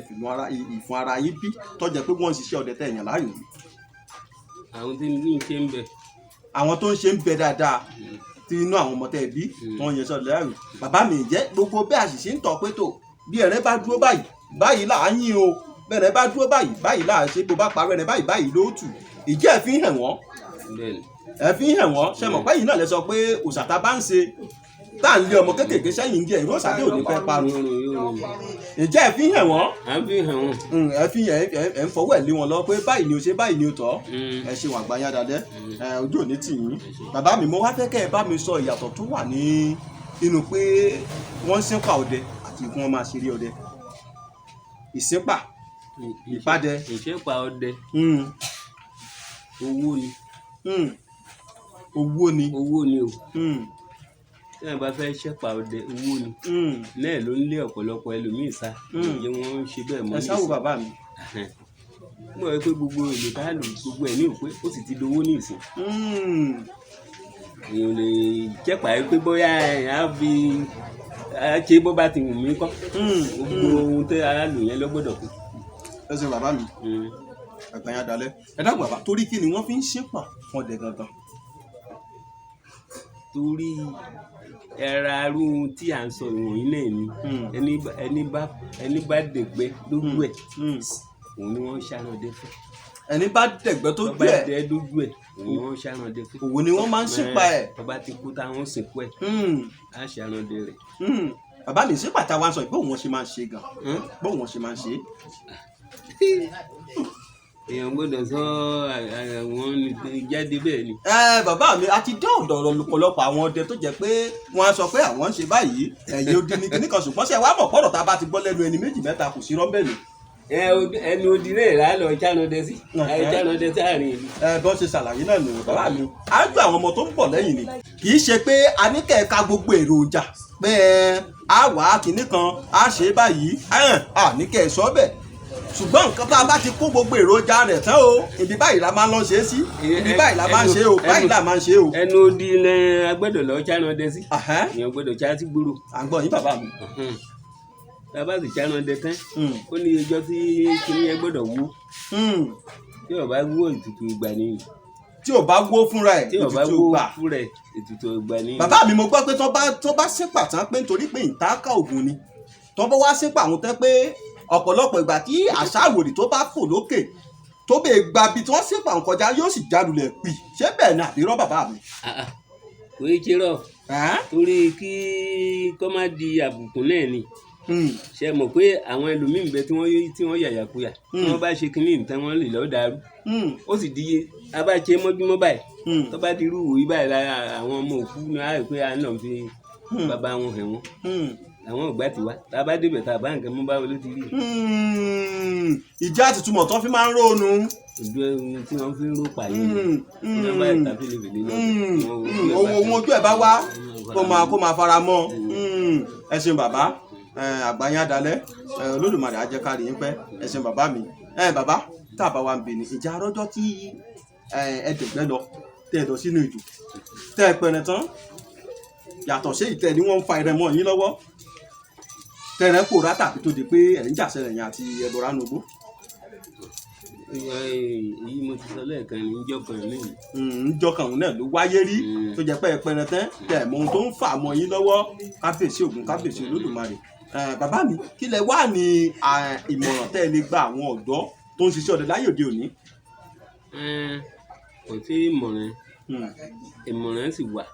A: ìfún ara yín bí tó jẹ́ pé wọ́n ń ṣiṣẹ́ ọdẹ tẹ èèyàn láàyò yìí.
B: àwọn tí ń ṣe ń bẹ.
A: àwọn tó ń ṣe ń bẹ dáadáa tí inú àwọn ọmọ tẹ bí tó ń yẹ sọ láàyò. bàbá mi jẹ́ gbogbo bẹ́ẹ̀ àṣìṣe ń tọ́ pé tó bí ẹ̀rẹ́ bá dúró báyìí là á yín o bẹ́ẹ̀rẹ́ bá dúró báyìí là á ṣe bó bá parọ́ ẹ̀rẹ́ báyìí ló tù ìjẹ́ ẹ̀ fi ń hàn wọ́n ẹ̀ fi ń hàn wọ́n ṣe mọ̀ pé yìí náà lẹ sọ pé òṣàtà bá ń ṣe tá à ń lé ọmọ kékèké sẹ́yìn díẹ̀ ìró òṣàtà ò ní fẹ́ parun ìjẹ́ ẹ̀ fi ń hàn wọ́n ẹ̀ ń fọwọ́ ẹ̀ lé wọn lọ pé báyìí ni o ṣe báyìí ni o tọ́ ẹ ṣe wà Àgbàyàndalẹ̀ ojú òní tì yín. bàbá mi mo wá fẹ́ kẹ́ ẹ bá mi sọ ìyàtọ̀ tó wà nínú pé wọ́n ń sínpa ọdẹ àti kí wọ́n máa ṣeré ọdẹ. ìsínpa ìpadẹ.
B: ìṣẹ́pà ọdẹ owó ni.
A: owó ni.
B: owó ni o. tí wọ́n bá fẹ́ ṣẹ́pà ọdẹ owó ni. náà ló ń lé ọ̀pọ̀lọpọ̀ ẹlòmíì sá. ìyẹ wọn ń ṣe bẹ́ẹ̀ mọ́ ní ìsìn.
A: ẹ sáwó bàbá mi.
B: mo rò pé gbogbo èlò tá a lò gbogbo ẹ̀ ní òpé ó sì ti dowó ní ìsìn. èèyàn lè jẹ́pà yìí pé bóyá á fi ṣe bó bá ti wù mí kọ́. gbogbo ohun tó a lò yẹn ló gbọ́dọ̀ kú.
A: ẹ ṣé bàbá mi Àgbàyàndalẹ̀ ẹ dákun bàbá torí kí ni wọ́n fi ń ṣépà fún ọdẹ gangan.
B: torí ẹra arú tí à ń sọ ìwọ̀nyí náà ni ẹni bá dẹ̀gbẹ́ lójú ẹ̀ òun ni wọ́n ń ṣàròdé fún.
A: ẹni bá dẹ̀gbẹ́ tó gbẹ
B: ọba dẹ lójú ẹ̀ òun ni wọ́n ń ṣàròdé fún.
A: òun ni wọ́n máa ń ṣípa ẹ̀.
B: ọba ti kú táwọn sìnkú ẹ̀ á ṣàròdé rẹ̀.
A: bàbá mi ṣípa táwa ń sọ bóun wọn ṣe máa ń ṣe gan bóun wọn ṣe máa ń ṣe.
B: èèyàn gbọ́dọ̀ sọ àwọn jáde bẹ́ẹ̀ ni.
A: bàbá mi a ti dé ọ̀dọ̀ ọ̀pọ̀lọpọ̀ àwọn ọdẹ tó jẹ́ pé wọ́n á sọ pé àwọn ń ṣe báyìí ẹ̀yìn odi ni kíní kan ṣùgbọ́n ṣe wàá mọ̀ pọ̀rọ̀ tá a bá ti gbọ́ lẹ́nu ẹni méjì mẹ́ta kò sí rọ́ńbẹ́lì.
B: ẹni odi náà rà lọ ìjánadẹ sí ìjánadẹ sáàrin ìlú.
A: bọ́n ṣe ṣàlàyé náà nìyẹn bàbá mi á ju àwọn ọmọ tó ń bọ̀ lẹ́yìn ni kì í ṣe pé a ní kẹ̀ka gbogbo èròjà pé a wà á kinní kan a ṣe báyìí a ní kẹ̀ sọ bẹ́ẹ̀ ṣùgbọ́n nǹkan tá a bá ti kó gbogbo èròjà rẹ̀ tán o ibi báyìí la máa ń lọ ṣe é sí ibi báyìí la máa ń ṣe o báyìí la máa ń ṣe o.
B: ẹnu odi ilẹ̀ agbẹ́dọ̀ lọ jánadẹ sí èèyàn gbọ́dọ̀ já sí gbòòrò.
A: à ń gbọ́ yín bàbá mi.
B: bàbá sì jánadẹ tán ó ní ẹjọ́ tí kinní yẹn gbọ́dọ̀ wó tí ó bá wó ètùtù ìgbà ni.
A: tí ò bá wó fúnra ẹ̀
B: ètùtù ìgbà ni.
A: bàbá mi mo gbọ́ pé tó bá ṣépà tán pé nítorí pé ìtaaka ògùn ni tó bá wá ṣépà àwọn tẹ́ pé ọ̀pọ̀lọpọ̀ ìgbà tí àṣà àwòrì tó bá fò lókè tó bẹ́ẹ̀ gba bí tí wọ́n ṣépà ń kọjá yóò sì jálulẹ̀ pì ṣé bẹ́ẹ̀ ni àbí rọ́ bàbá mi.
B: kò í ṣe rọ torí kí kọ́ má di àbùkù náà ni ṣe mọ̀ pé àwọn ẹlòmíín bẹ tí wọ́n yàyàkuyà tí wọ́n bá ṣe kínní nǹkan wọn lè lọ́ọ́ dàrú ó sì di abáṣe mọ́júmọ́ báyìí tó bá ti rú ìwòyí báyìí lára àwọn ọmọ òkú ní àárẹ̀ pé àná fi bàbá wọn hẹ̀ wọ́n àwọn ògbà tí wá tá a bá débẹ̀ tá a bá nǹkan mú báwo ló ti rí.
A: ìjà àtìtúmọ̀ tó fi máa ń rónú.
B: ojú ẹni tí wọ́n fi ń ró pààyàn ní wọ́n bá ìta fèlèfèlè lọ.
A: ohun ojú ẹ̀ bá wá kó máa fara mọ́ ẹ ṣeun bàbá Àgbàyàndalẹ̀ Olódùmarè á jẹ́ ká rí yín pẹ́ ẹ ṣeun bàbá mi. bàbá tá a bá wa ń bè ní ìjà arọ́jọ́ tí ẹ̀ẹ́dẹ̀gbẹ́ lọ tẹ́ ẹ lọ sínú ìjù tẹ́ ẹ pẹ̀rẹ̀ tán yàtọ̀ sí ìtẹ́ ni wọ́n ń fa ìrẹmọ yín lọ́wọ́ tẹ̀rẹ̀ pòórá tàbí tó di pé ẹ̀ ń jà sẹ́rẹ̀ yẹn àti Ebora nugbó.
B: èyí mo ti sọ lẹ́ẹ̀kan ní ìjọkan lẹ́yìn.
A: ìjọkan òun náà ló wáyé rí tó jẹ́ pé ẹ pẹ̀rẹ̀ tán tẹ̀ mọ ohun tó ń fà mọ́ yín lọ́wọ́ kábíyèsí Ògún kábíyèsí Olódùmarè. bàbá mi kí lẹ wá ní ìmọ̀ràn tẹ́ ẹ lè gba àwọn ọ̀dọ́ tó ń ṣiṣẹ́ ọdẹ láyé òde òní.
B: kò sí ìmọ̀ràn sì wà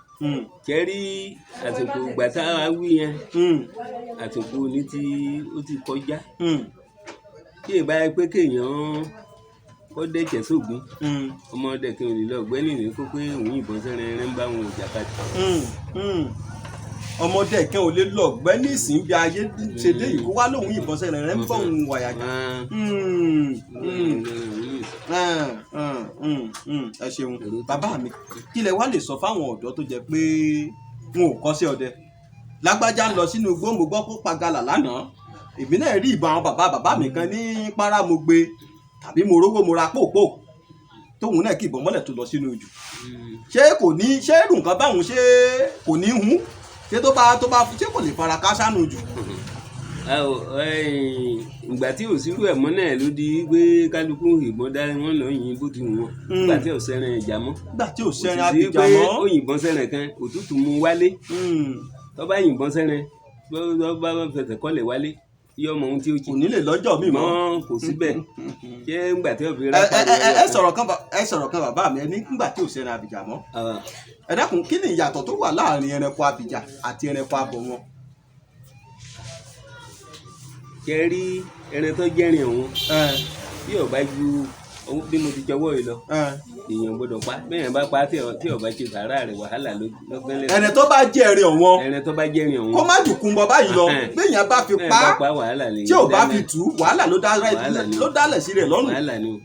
B: kẹ́rí àsìkò ìgbà tá a wí yẹn àsìkò ní tí ó ti kọjá tí ì bá yẹ pé kéèyàn kọ́ dẹ̀jẹ̀ sógun ọmọdé kí n lè lọ ọ̀gbẹ́ni ní kó pé òun ìbọn sẹ́rin ẹrẹ́ ń bá wọn ò jàkadì
A: ọmọdé kan ò lè lọ gbẹ́ ní ìsìn bí ayé ṣe dé yìí kó wá lóhun ìbọn sẹ́rẹ̀ rẹ̀ ń bọ̀ òun wàyàjà. ẹ ṣeun bàbá mi kí lẹ wá lè sọ fáwọn ọ̀dọ́ tó jẹ́ pé wọn ò kọ́ṣẹ́ ọdẹ lágbájá ń lọ sínú igbó mo gbọ́ kó pagala lánàá èmi náà rí ìbọn àwọn bàbá mi kan ní para mo gbé tàbí mo rówó mo ra pòpò tóun náà kì ìbọn mọ́lẹ̀ tó lọ sínú ojú ṣé kò ní ṣé irú nǹkan báwọn ṣé kò ní hun ṣé tó bá ṣé kò lè fara ká sánú ojú.
B: ìgbà tí òsínú ẹ̀ mọ́ náà ló di pé kálukú ìbọn dá wọn lọ yìn bó ti wù wọn nígbà tí ò sẹ́rìn ìjà mọ́.
A: nígbà tí ò sẹ́rìn abìjà mọ́
B: ó yìnbọn sẹ́rìn kan òtútù mú wálé tó bá yìnbọn sẹ́rìn tó bá fẹsẹ̀ kọ́lẹ̀ wálé yọ ọmọ ohun tí ó jì.
A: kò ní lè lọ́jọ́ mi mọ́.
B: kò síbẹ̀ ṣé ńgbà tí òfin rà
A: ẹ sọ̀rọ̀ kan bàbá mi ẹ ní ńgbà tí ò sẹ́rìn abìjà mọ́. ẹ dákun kí ni ìyàtọ̀ tó wà láàrin ẹranko abìjà àti ẹranko abọ̀ wọn.
B: kẹrí ẹran tó jẹ́rìn ọ̀hún bí ọba ju bí mo ti jọwọ́ yìí lọ èèyàn gbọ́dọ̀ pa bẹ́ẹ̀ bá pa tí ọba ṣe sàárà rẹ̀ wàhálà lọ́gbẹ́lẹ́.
A: ẹni tó bá jẹ́rìn ọ̀wọ́n
B: ẹni tó bá jẹ́rìn ọ̀hún
A: kó má dùnkún bọ báyìí lọ béèyàn bá fi pa tí ò bá fi tù wàhálà ló dálẹ̀ sí rẹ̀ lọ́rùn.
B: wàhálà ni o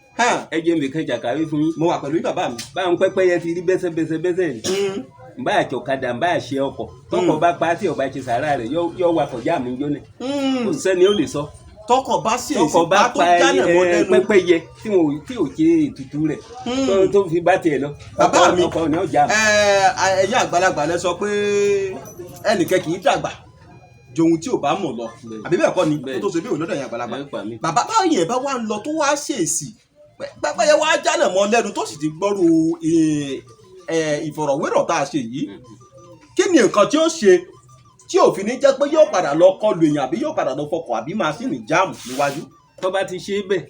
B: ẹ jẹ́ mi kan jàkàwé fún yín.
A: mo wà pẹ̀lú bàbá mi.
B: báwọn pẹ́pẹ́yẹ ti rí bẹ́sẹ̀ ni bá àjọkadà bá àṣẹ ọkọ̀ tọkọ̀ bá pa tí ọba ṣe sàárà rẹ̀ yọ wakọ̀ jáàmù jóná kò sẹ́ni ó lè sọ.
A: tọkọ̀ bá sì èsì bá tó jálẹ̀ mọ́ lẹ́nu.
B: pẹ́pẹ́yẹ tí ò ṣe ètùtù rẹ̀ tó fi bá tiẹ̀ lọ.
A: bàbá mi
B: ọkọ̀ ni ó jáàmù.
A: ẹ̀yà àgbàlagbà lẹ sọ pé ẹnìkan kì í dàgbà jòun tí ò bá mọ̀ lọ àbí bẹ́ẹ̀ kọ́ ni kó tó ṣe bí òlọ́dọ̀ yẹn àgbàlagbà. bàbá báyìí ẹ̀ bá wà ń lọ tó wá ṣèèsì pẹ́pẹ́yẹ wá jálẹ̀ mọ́ lẹ́nu tó sì ti gbọ́rù ìfọ̀rọ̀wérọ̀ tá a ṣe yìí kí ni nǹkan tí ó ṣe tí òfin ní jẹ́ pé yóò padà lọ kọlu èèyàn àbí yóò padà lọ fọkọ̀ àbí máṣíìnì jáàmù níwájú.
B: tó bá ti ṣe bẹ́ẹ̀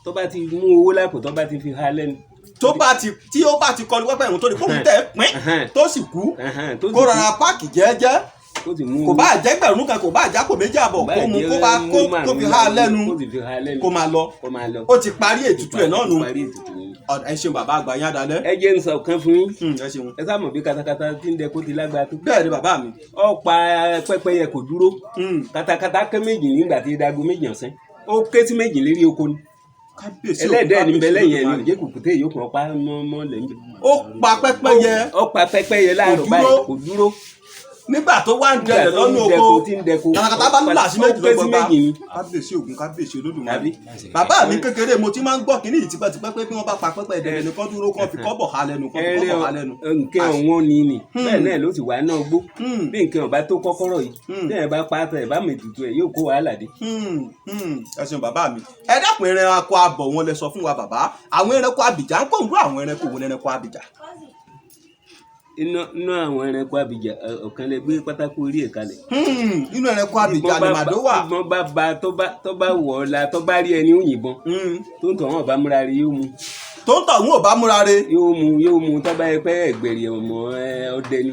B: tó bá ti mú owó lápò tó bá ti fi ha lẹ́nu.
A: tí ó bá ti kọlu pẹ́pẹ́ ìrùn tó ní fóun tẹ̀ pín tó sì kú kó rọra páàkì jẹ́ẹ́jẹ́ kò bá jẹ́ gbẹ̀rún kan kò bá jákò méjì àbọ̀ kó mu kó fi ha lẹ́nu kó máa lọ ó ti parí ètùtù ẹ̀ náà nù. ẹ ṣeun bàbá àgbà yín adalẹ.
B: ẹ jẹ́ n sọ kan fún yín.
A: ẹ ṣeun.
B: ẹ sáà mọ̀ bí katakata tí ń dẹ kó ti lágbára tó.
A: bẹ́ẹ̀ ni bàbá mi.
B: ó pa pẹ́pẹ́yẹ kò dúró. katakata ké méjì nígbà tí dago méjì ọ̀sán ó ké sí méjì lérí oko ni. ẹlẹ́dẹ̀ẹ́ ní bẹ́lẹ̀ yẹn ni òjé kùkùté yòókù ọ̀pá mọ́ lẹ́yìn.
A: ó pa pẹ́pẹ́yẹ
B: láàárọ̀ báyìí kò dúró.
A: nígbà tó wá ń dẹrẹ lọ́nà oko katakata bá nílà sí méjì lọ́gbọ̀n bá kábíyèsí Ògún kábíyèsí Olódùmarè. bàbá mi kékeré mo ti máa ń gbọ́ kínní yìí tipẹ́tipẹ́ pé bí wọ́n bá pa pẹ́pẹ́ ẹ̀dẹ̀dẹ̀ nìkan dúró kán fi kọ́bọ̀ ha lẹ́nu kán fi kọ́bọ̀ ha lẹ́nu.
B: nǹkan ọ̀wọ́n ni bẹ́ẹ̀ náà ló ti wà náà gbó bí nǹkan ọba tó kọ́kọ́rọ́ yìí bẹ́ẹ̀ bá pa ẹ̀ bá mètùtù ẹ̀ yóò kó wàhálà dé.
A: ẹ ṣeun bàbá mi ẹ dákun ẹranko abọ̀ wọn lẹ sọ fún wa bàbá àwọn ẹranko abìjà ń kó òwúrọ̀ àwọn ẹranko wo ẹranko abìjà.
B: inú àwọn ẹranko abìjà ọ̀kan lè gbé pátákó orí ẹ̀ kalẹ̀.
A: inú ẹranko abìjà ni màdó wà.
B: ìbọn bá ba tó bá wọ̀ ọ́ la tó bá rí ẹni ó yìnbọn tó ń tọ̀ wọ́n bá múra rí yóò mú.
A: tó ń tọ̀ wọ́n ò bá múra rí.
B: yóò mú tó bá yẹ pé ẹgbẹ̀rì ọmọ ọdẹ ni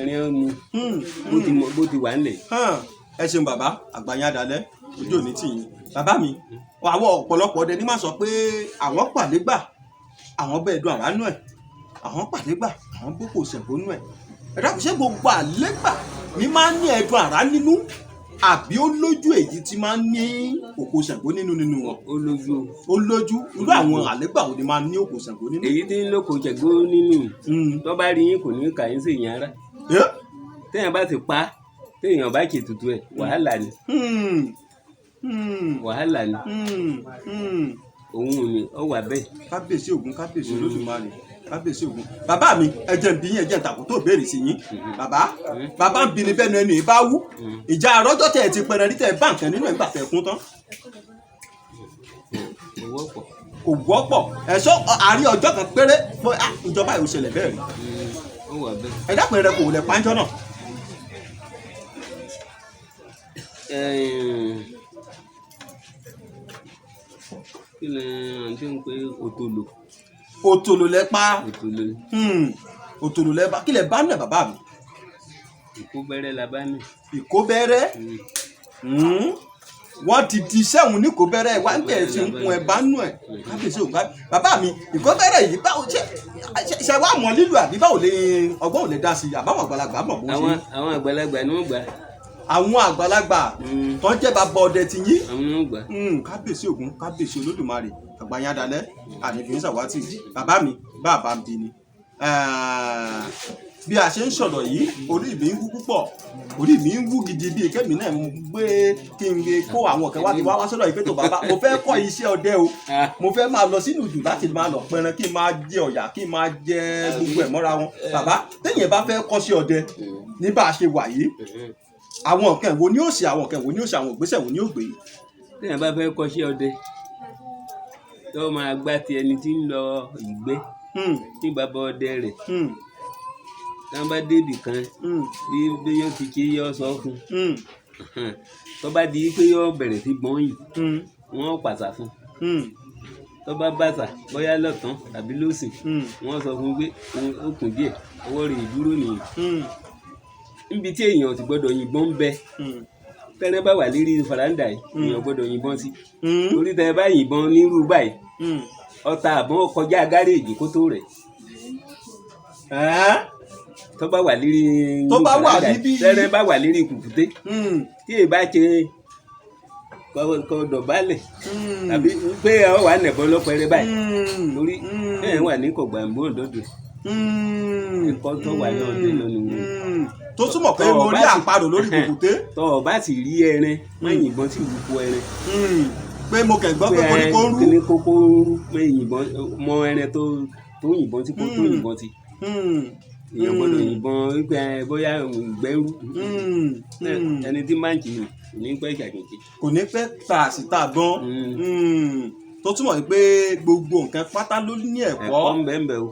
B: ẹ̀rín mú bó ti wà ńlẹ̀.
A: ẹ ṣeun bàbá àgbàyàn adalẹ ojú òní tì yín bàbá mi àwọn ọ̀pọ̀lọpọ̀ ọdẹ ní máa sọ pé àwọn pàlégbà àwọn bẹ́ẹ̀ dùn àránú ẹ̀ àwọn pàlégbà àwọn boko ṣẹ̀gbónú ẹ̀ ẹ̀dá kò ṣe gbogbo àlégbà ní máa ń ní ẹ̀dùn àrá nínú àbí ó lójú èyí tí máa ń ní òkò ṣẹ̀gbó nínú wọn. ó lójú irú àwọn àlégbà wo ni máa ń ní òkò ṣẹ̀gbó nínú.
B: èyí tí ń lóko ṣẹ̀gbó nínú tó bá rí yín kò ní kà yín sí ìyẹn ara téèyàn bá ti pa téèyàn bá ṣètùtù ẹ̀ wàhálà ni wàhálà ni òun ni ó wà bẹ́ẹ̀.
A: kábíyèsí Ògún kábíyèsí Olódùmarè kábíyèsí Ògún bàbá mi ẹjẹ ń bí yín ẹjẹ ń tàkùn tó béèrè sí yín bàbá ń bi ni bẹ́ẹ̀ ni ẹnu ìbá wú ìjà àrọ́jọ́ tẹ̀ ti pẹ̀rẹ̀ rí tẹ̀ bá nǹkan nínú ẹ̀ ń gbà tẹ̀ kún tán. kò wọ́pọ̀ ẹ̀ṣọ́ àárín ọjọ́ kan péré fún ìjọba yóò ṣẹlẹ̀ bẹ́ẹ̀ rí ẹ̀dá pẹ̀rẹ̀ kò wọlé pàǹjọ́ náà.
B: kí ni àǹtí ń pè òtòlò.
A: òtòlò lẹ pa òtòlò lẹ bá kí lẹ bá nà bàbá mi.
B: ìkóbẹ́rẹ́ la bá nà.
A: ìkóbẹ́rẹ́ wọ́n ti di sẹ́wọ̀n ní kò bẹ̀rẹ̀ wá ń bẹ̀rẹ̀ sí ń kun ẹ̀ bá nù ẹ̀ kábíyèsí òun bàbá mi ìkó bẹ̀rẹ̀ yìí báwo ṣe wá mọ̀ lílù àbí báwo lè ọgbọ́n ò lè dá sí i àbáwọn àgbàlagbà mọ̀ bó ṣe.
B: àwọn àgbàlagbà ni wọ́n gbà.
A: àwọn àgbàlagbà tó ń jẹ́ bàbá ọdẹ ti yín.
B: àwọn ni wọ́n gbà.
A: kábíyèsí ògún kábíyèsí olódùmarè àgbàyàndalẹ̀ àdìfín sàwátì bàbá mi bàbá mi ni. bí a ṣe ń sọ̀rọ̀ yìí orí mi ń wú púpọ̀ orí mi ń wú gidi bíi kẹ́mi náà mo gbé kí n lè kó àwọn ọ̀kẹ́ wá ti wá sọ́dọ̀ yìí pé tó bàbá mo fẹ́ kọ́ iṣẹ́ ọdẹ o mo fẹ́ máa lọ sínú ìlú láti máa lọ pẹran kí n máa jẹ ọ̀yà kí n máa jẹ gbogbo ẹ̀ mọ́ra wọn bàbá téèyàn bá fẹ́ kọ́ sí ọdẹ ní bá a ṣe wà yìí àwọn ọ̀kẹ́ wo ni ó ṣe àwọn ọ̀kẹ́ wo ni ó ṣe àwọn ìgbésẹ̀ wo ni ó gbé.
B: téèyàn bá fẹ́ kọ́ sí ọdẹ tó máa gbá ti ẹni tí ń lọ ìgbẹ́ ní bàbá ọdẹ rẹ̀ tán bá débì kan bí yóò ti ké yọ sọ fún tó bá di pé yóò bẹ̀rẹ̀ sí gbọ́n yìí wọ́n pàṣà fún tó bá bàṣà bóyá lọ́tàn tàbí lósìn wọ́n sọ fún pé ó kùn díẹ̀ ọwọ́ rẹ̀ ìdúró nìyí níbi tí èèyàn ti gbọ́dọ̀ yìnbọn ń bẹ tẹ́lẹ̀ bá wà lérí faranda yìí èèyàn gbọ́dọ̀ yìnbọn sí torí tẹ́lẹ̀ bá yìnbọn nírú báyìí ọta àbọ̀n kọjá gáréèjì kó tó rẹ̀ tó bá wà lérí tẹ́lẹ̀ bá wà lérí kùkùté tí èèyàn bá ṣe kọ dọ̀bálẹ̀ tàbí pé ọ wà nẹ̀bọ lọ́pẹ̀rẹ̀ báyìí torí ẹ̀ wà ní kọ̀gbàmbó òdòdó ẹ̀kọ́ tó wà náà dé lónìí
A: tó túmọ̀ pé mo rí àparò lórí kùkùté.
B: tọ́ ọ bá sì rí ẹran má yìnbọn sí ìwúkọ ẹran.
A: pé mo kẹ̀ gbọ́ pé kóníkó rú.
B: kóníkó rú pé yìnbọn mọ ẹran tó yìnbọn sí kó tó yìnbọn sí. èèyàn gbọ́dọ̀ yìnbọn wípé bóyá ìgbẹ́rú. ẹni tí máa ń jìnnà kò ní pẹ́ ìṣàkíyèsí.
A: kò ní pẹ́ ta àsìta gan. tó túmọ̀ sí pé gbogbo nǹkan pátá ló ní ẹ̀kọ́.
B: ẹ̀kọ́ ń bẹ ń bẹ o.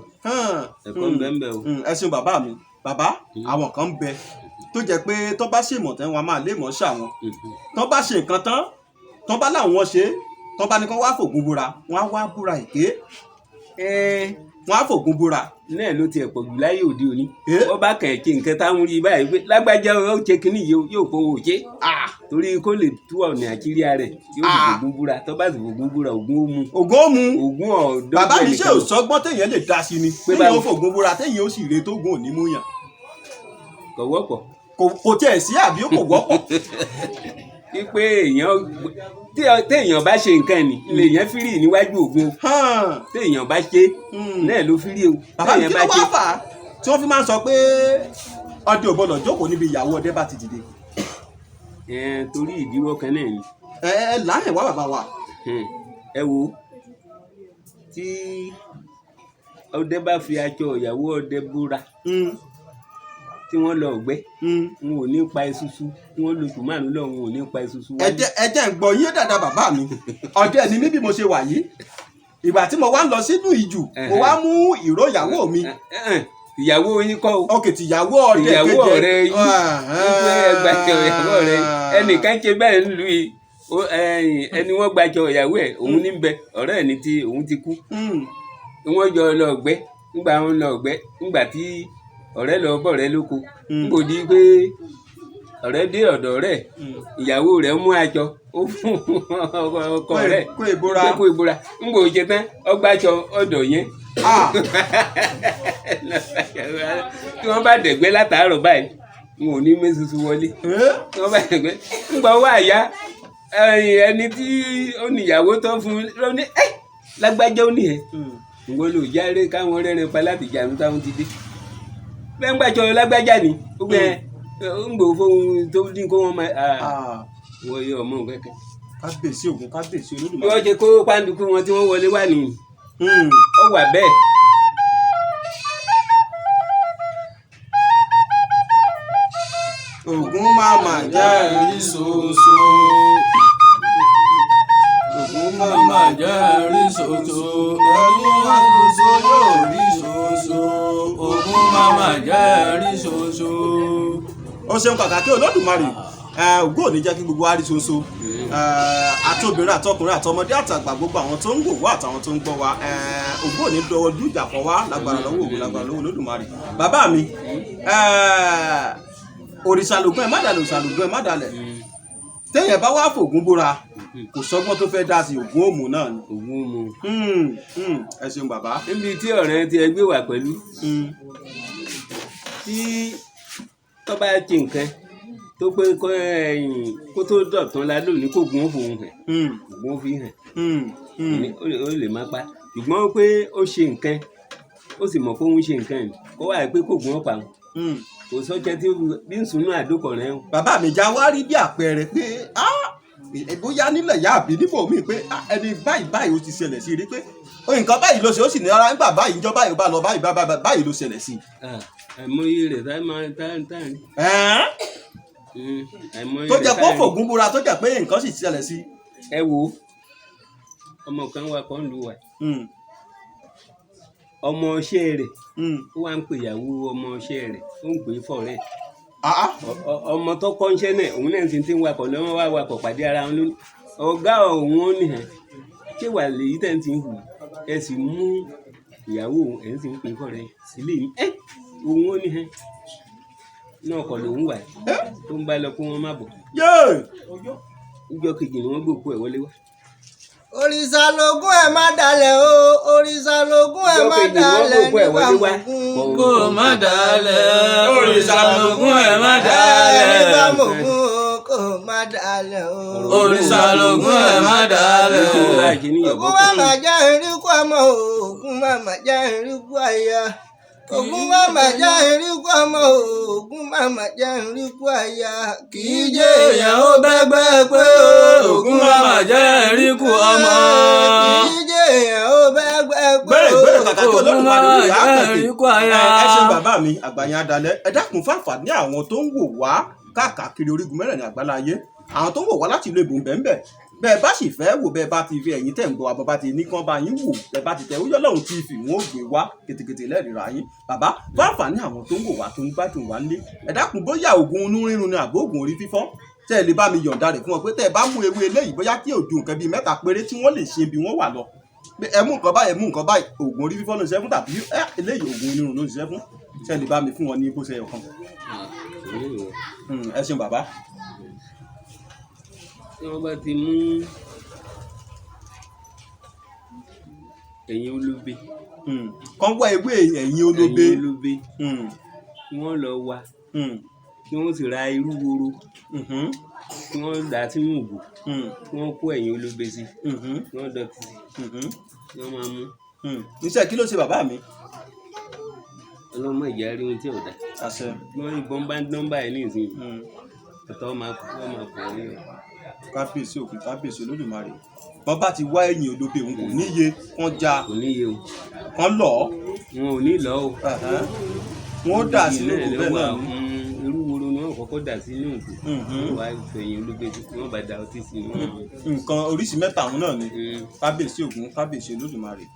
B: ẹ̀kọ́ ń bẹ ń bẹ o.
A: ẹ ṣeun bàbá mi bàbá àwọn kan ń bẹ tó jẹ́ pé tó bá ṣèmọ̀ tán wọn máa lè mọ̀ ṣàwọn tó bá ṣe nǹkan tán tó bá láwọn ṣe tó bá ní kán wá fògùn búra wọn á wá búra èké wọn á fògùn búra.
B: náà ló tiẹ̀ pọ̀ jù láyé òde òní wọ́n bá kẹ̀kẹ́ nǹkan táwọn rí báyìí pé lágbájá ó ṣe kínní yóò fowó ṣe torí kó lè tú ọ̀nà àkírí rẹ̀ yóò fi fògùn búra tó bá sì fògùn búra ògùn ó mu.
A: ògùn ó mu
B: ògùn ọ̀dọ́
A: bàbá mi ṣe ò sọgbọ́n téèyàn lè dá sí ni téèyàn ó fògùn búra téèyàn ó sì re tó gùn òní mú yàn.
B: kò wọ́pọ̀.
A: kò tiẹ̀ sí àbí kò wọ́pọ̀.
B: wípé téèyàn bá ṣe nǹkan ni lèèyàn fírì níwájú ògùn téèyàn bá ṣe náà ló fírì o.
A: bàbá mi kí ló wá fà á tí wọ́n fi máa ń sọ pé ọdẹ ò gbọdọ̀ jókòó níbi ìyàwó ọdẹ bá ti dìde.
B: torí ìdíwọ́ kan náà ni.
A: láàyè wá bàbá wa.
B: ẹ wo tí ọdẹ bá fi aṣọ ìyàwó ọdẹ búra tí wọ́n lọ ọ̀gbẹ́ wọn ò ní pa esusu tí wọ́n lóṣù márùn lọ wọn ò ní pa esusu wájú. ẹ jẹ́ ń gbọ́ yé dáadáa bàbá mi ọdẹ ni mí bí mo ṣe wà yìí ìgbà tí mo wá ń lọ sínú ìjù mo wá mú ìró ìyàwó mi. ìyàwó yín kọ́ o.
A: ok tìyàwó ọdẹ kejì
B: ìyàwó ọ̀rẹ́ yín wípé ẹgbàjọ ìyàwó ọ̀rẹ́ ẹnìkan ṣe bẹ́ẹ̀ ń lu ẹni wọ́n gbàjọ ìyàwó ẹ̀ òun ní bẹ ọ̀rẹ́ ẹ̀ ní tí òun ti kú wọ́n jọ lọ ọ̀gbẹ́ ńgbà wọn lọ ọ̀gbẹ́ ńgbà tí ọ̀rẹ́ lọ bọ̀ rẹ lóko níbo di pé ọ̀rẹ́ dé ọ̀dọ̀ rẹ̀ ìyàwó rẹ̀ mú aṣọ ó fún ọkọ rẹ̀ kó ìbora níbo ṣe tán ọgbàṣọ ọ̀dọ̀ yẹn tí wọ́n bá dẹ̀gbẹ́ látàárọ̀ báyìí wọn ò ní mẹ́sùsù wọlé tí wọ́n bá dẹ̀gbẹ́ ńgbà wá àyà ẹni tí ó níyàwó tó fún un ló ní lágbájá ó nìyẹn ìwọ́n lò járe káwọn rẹ́rìn pa láti jàǹdù táwọn ti dé bẹ́ẹ̀ ń gbàjọ lágbájá ni ó gbẹ ń gbò fóun tó dín kó wọn máa wọ́n yọ ọmọ kẹ́kẹ́.
A: kábíyèsí ògún kábíyèsí olódùmarè.
B: bí wọ́n ṣe kó pàǹdùkú wọn tí wọ́n wọlé wà nìyí ó wà bẹ́ẹ̀.
A: ògún máma jẹ́rìí ṣoṣo.
C: ògún máma jẹ́rìí ṣoṣo. ẹni wá ṣoṣo yóò rí ṣoṣo. ògún máma jẹ́rìí ṣoṣo.
A: ó ṣeun pàtàkì olódùmarè ògún ò ní jẹ́ kí gbogbo wa rí ṣoṣo àti obìnrin àtọkùnrin àtọmọdé àtàgbà gbogbo àwọn tó ń wò wá àtàwọn tó ń gbọ́ wa ògún ò ní dọwọ́ dújà kọ wá lágbára lọ́wọ́ ògún lágbára lọ́wọ́ olódùmarè. bàbá mi òrìṣà lògùn ẹ̀ má dalẹ̀ òrìṣà lògùn ẹ̀ má dalẹ̀ téèyàn bá wá fògùn búra kò sọ́gbọ́n tó fẹ́ dá sí ògùn òmù náà ni.
B: ògùn òmù.
A: ẹ ṣeun bàbá.
B: níbi tí ọ̀rẹ́ ti ẹgbẹ́ wà pẹ̀lú tí tó bá ti nǹkan tó pé kó tó dọ̀tán la lónìí kó gun òfò hàn ògùn òfin hàn ó lè má pa ṣùgbọ́n pé ó ṣe nǹkan ó sì mọ̀ pé òun ṣe nǹkan ni kó wà pé kó gun ọ̀pá kò sọ́jẹ́ tí bí ń sunú àdókọ̀ rẹ̀ ń.
A: bàbá mi já wá rí bí àpẹẹrẹ pé bóyá nílẹ̀ yá àbí níbo mi pé ẹni báyìí ó ti ṣẹlẹ̀ sí rí pé nǹkan báyìí ló ṣe ó sì ní ara nígbà báyìí ìjọba yóò bá lọ báyìí ló ṣẹlẹ̀ sí.
B: àìmọye rẹ̀ táì máa tán.
A: tó jẹ́ kó fògùn búra tó jẹ́ pé nǹkan sì ṣẹlẹ̀ sí.
B: ẹ wo ọmọ kan wà kọ́ ń lu wa ọmọ ọṣẹ́ rẹ̀ ó wá ń pè ìyàwó ọmọ ọṣẹ́ rẹ̀ ó ń pè é fọ̀rẹ́ ọmọ tó kọ́ iṣẹ́ náà òun náà ti ń wakọ̀ lọ́wọ́ wá wakọ̀ pàdé ara wọn lónìí ọ̀gá òun ó nìyẹn ṣé wà lèyí tẹ̀ ń ti hù ẹ sì mú ìyàwó ẹ̀ ń sì ń pè é fọ̀rẹ́ sílé mi òun ó nìyẹn náà kọ̀ lòun wà tó ń bá lọ kó wọn má bọ̀ níjọ́ kejì ni wọ́n gbòkú ẹ̀ wọlé wá.
D: òrìṣà lògùn ẹ má dalẹ̀ o òrìṣà lògùn ẹ má dalẹ̀ nígbà mọ̀gún
C: kó má dalẹ̀ òrìṣà lògùn ẹ má dalẹ̀
D: nígbà mọ̀gún kó má dalẹ̀ o
C: òrìṣà lògùn ẹ má dalẹ̀
D: ògùn má má jẹ́ eríkú ọmọ ògùn má má jẹ́ eríkú aya ògùn má má jẹ́ eríkú ọmọ ògùn má má jẹ́ eríkú aya kì í jẹ́ èèyàn ó bẹ́gbẹ́ pé
C: ògùn má má jẹ́ eríkú ọmọ
D: kì í jẹ́ èèyàn ó bẹ́gbẹ́ pé
A: gbèrè kàkà tó lọ́dún máa lórí
C: jẹ́
A: àpẹẹrẹ
C: eríkú aya.
A: ẹ ṣe bàbá mi àgbàyàn adalẹ ẹ dákun fáfàní àwọn tó ń wò wá káàkiri orígun mẹ́rẹ̀ẹ̀rin àgbáláyé àwọn tó ń wò wá láti ìlú Èbùnbẹ̀ńbẹ̀ bẹ́ẹ̀ bá sì fẹ́ wò bẹ́ẹ̀ bá ti fi ẹ̀yin tẹ̀ ń gbọ́ àbọ̀ bá ti ní kán bá yín wò bẹ́ẹ̀ bá ti tẹ̀ Oyè Ọlọ́run TV wọn ò gbé wá kètèkètè lẹ́rìíra yín bàbá fáfàní àwọn tó ń wò wá tó ń gbádùn wá lé ẹ dákun bóyá oògùn inú rírun ni àbó oògùn orí fífọ́ tẹ́ ẹ lè bá mi yọ̀ǹda rẹ̀ fún wọn pé tẹ́ ẹ bá mú ewé eléyìí bóyá tí ò ju nǹkan bíi 3 péré tí wọ́n lè ṣe bí wọ́n wà lọ ẹ mú nǹkan báyìí ẹ mú nǹkan báyìí oògùn orí fífọ́ ló ń ṣiṣẹ́ fún tàbí eléyìí oògùn onírun ló ń ṣiṣẹ́ fún tẹ́ ẹ lè bá mi fún wọn ní bó ṣe yẹ kan. ẹ ṣeun bàbá.
B: tí wọ́n bá ti mú ẹ̀yìn olóbe.
A: kán wá ewé ẹ̀yìn olóbe.
B: ẹ̀yìn olóbe kí wọ́n lọ wá kí wọ́n sì ra irú woro kí wọ́n dà á sínú ògbò kí wọ́n kó ẹ̀yìn olóbe sí kí wọ́n dọ̀tí sí kí wọ́n máa mú.
A: níṣẹ́ kí ló ṣe bàbá mi.
B: ọlọ́mọ ìyá rí ohun tí ò dá.
A: àṣẹ.
B: wọ́n ìbọn bá nọ́mbà ẹ̀ ní ìsìn ọ̀tọ̀ máa kọ́ ọ́ ní ọ̀.
A: kábíyèsí òkun kábíyèsí Olódùmarè wọ́n bá ti wá ẹ̀yìn olóbe òun kò níye wọ́n já
B: kò níye o
A: wọ́n lọ.
B: wọn ò ní lọ o.
A: wọ́n dà sínú òkú bẹ́ẹ̀ náà ni.
B: irú woro ni wọ́n kọ́kọ́ dà sínú òkú wọ́n wá fẹ̀yìn olóbe tí wọ́n bá da ọtí sí i.
A: nǹkan oríṣi mẹ́ta àwọn náà ni kábíyèsí òkun kábíyèsí Olódùmarè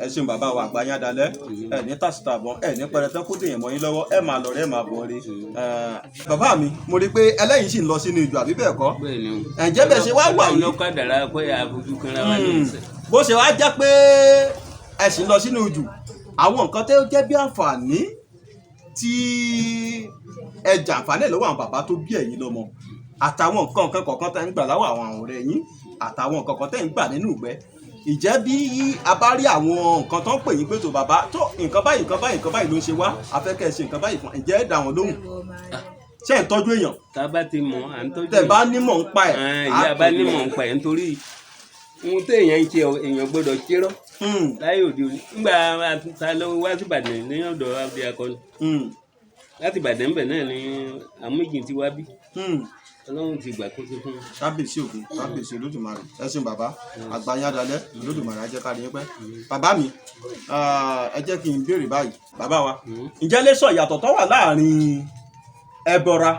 A: ẹ ṣeun bàbá wa àgbáyé adalẹ ẹ ní tàṣítà bọ ẹ ní pẹrẹtẹ kó dèèyàn mọ́ yín lọ́wọ́ ẹ máa lọ rẹ ẹ máa bọ̀ rí. bàbá mi mo rí i pé ẹlẹ́yìn sì ń lọ sínú ìjọ àbí bẹ́ẹ̀ kọ́ ǹjẹ́ bẹ́ẹ̀ ṣe wá wà yìí
B: ọlọ́kadàrà pé àbójú kan ra wà ní ìṣẹ̀.
A: bó ṣe wá jẹ́ pé ẹ sì ń lọ sínú ìjọ àwọn nǹkan tó jẹ́ bí àǹfààní tí ẹ jàǹfààní lọ́wọ́ àwọn bàbá tó bí ẹ̀yin lọ́mọ àtàwọn nǹkan kọ̀ọ̀kan tẹ́ ń gbà láwọ̀ àwọn ọ̀rẹ́ yín àtàwọn nǹkan kan tẹ́ ń gbà nínú ìgbẹ́ ìjẹ́ bí a bá rí àwọn nǹkan tó ń pè yín pé tó bàbá tó nǹkan báyìí ló ń ṣe wá afẹ́kẹ́ ṣe nǹkan báyìí fún ǹjẹ́ ẹ dá wọn lóhùn ṣé ẹ̀ ń tọ́jú èèyàn.
B: tá a bá ti mọ̀ à ń tọ́jú
A: tẹ̀ bá nímọ̀ ń pa ẹ̀.
B: ìyá bá nímọ̀ ń pa ẹ̀ nítorí ohun tí èèyàn ń ṣe èèyàn gbọ́dọ̀ ṣerọ́ láyé òde òní nígbà ta ló wá sí Ìbàdàn ní ọ̀dọ̀ abẹ́ akọni láti Ìbàdàn ńbẹ̀ náà ni àmújìn ti wá bí Ọlọ́run ti gbà kó tó fún un.
A: kábíyèsí ògùn kábíyèsí Olódùmarè ẹ ṣeun bàbá àgbáyé adalẹ Olódùmarè á jẹ́ ká rí yín pẹ́. bàbá mi ẹ jẹ́ kí n béèrè báyìí bàbá wa ǹjẹ́ lè sọ ìyàtọ̀ tó wà láàrin ẹbọra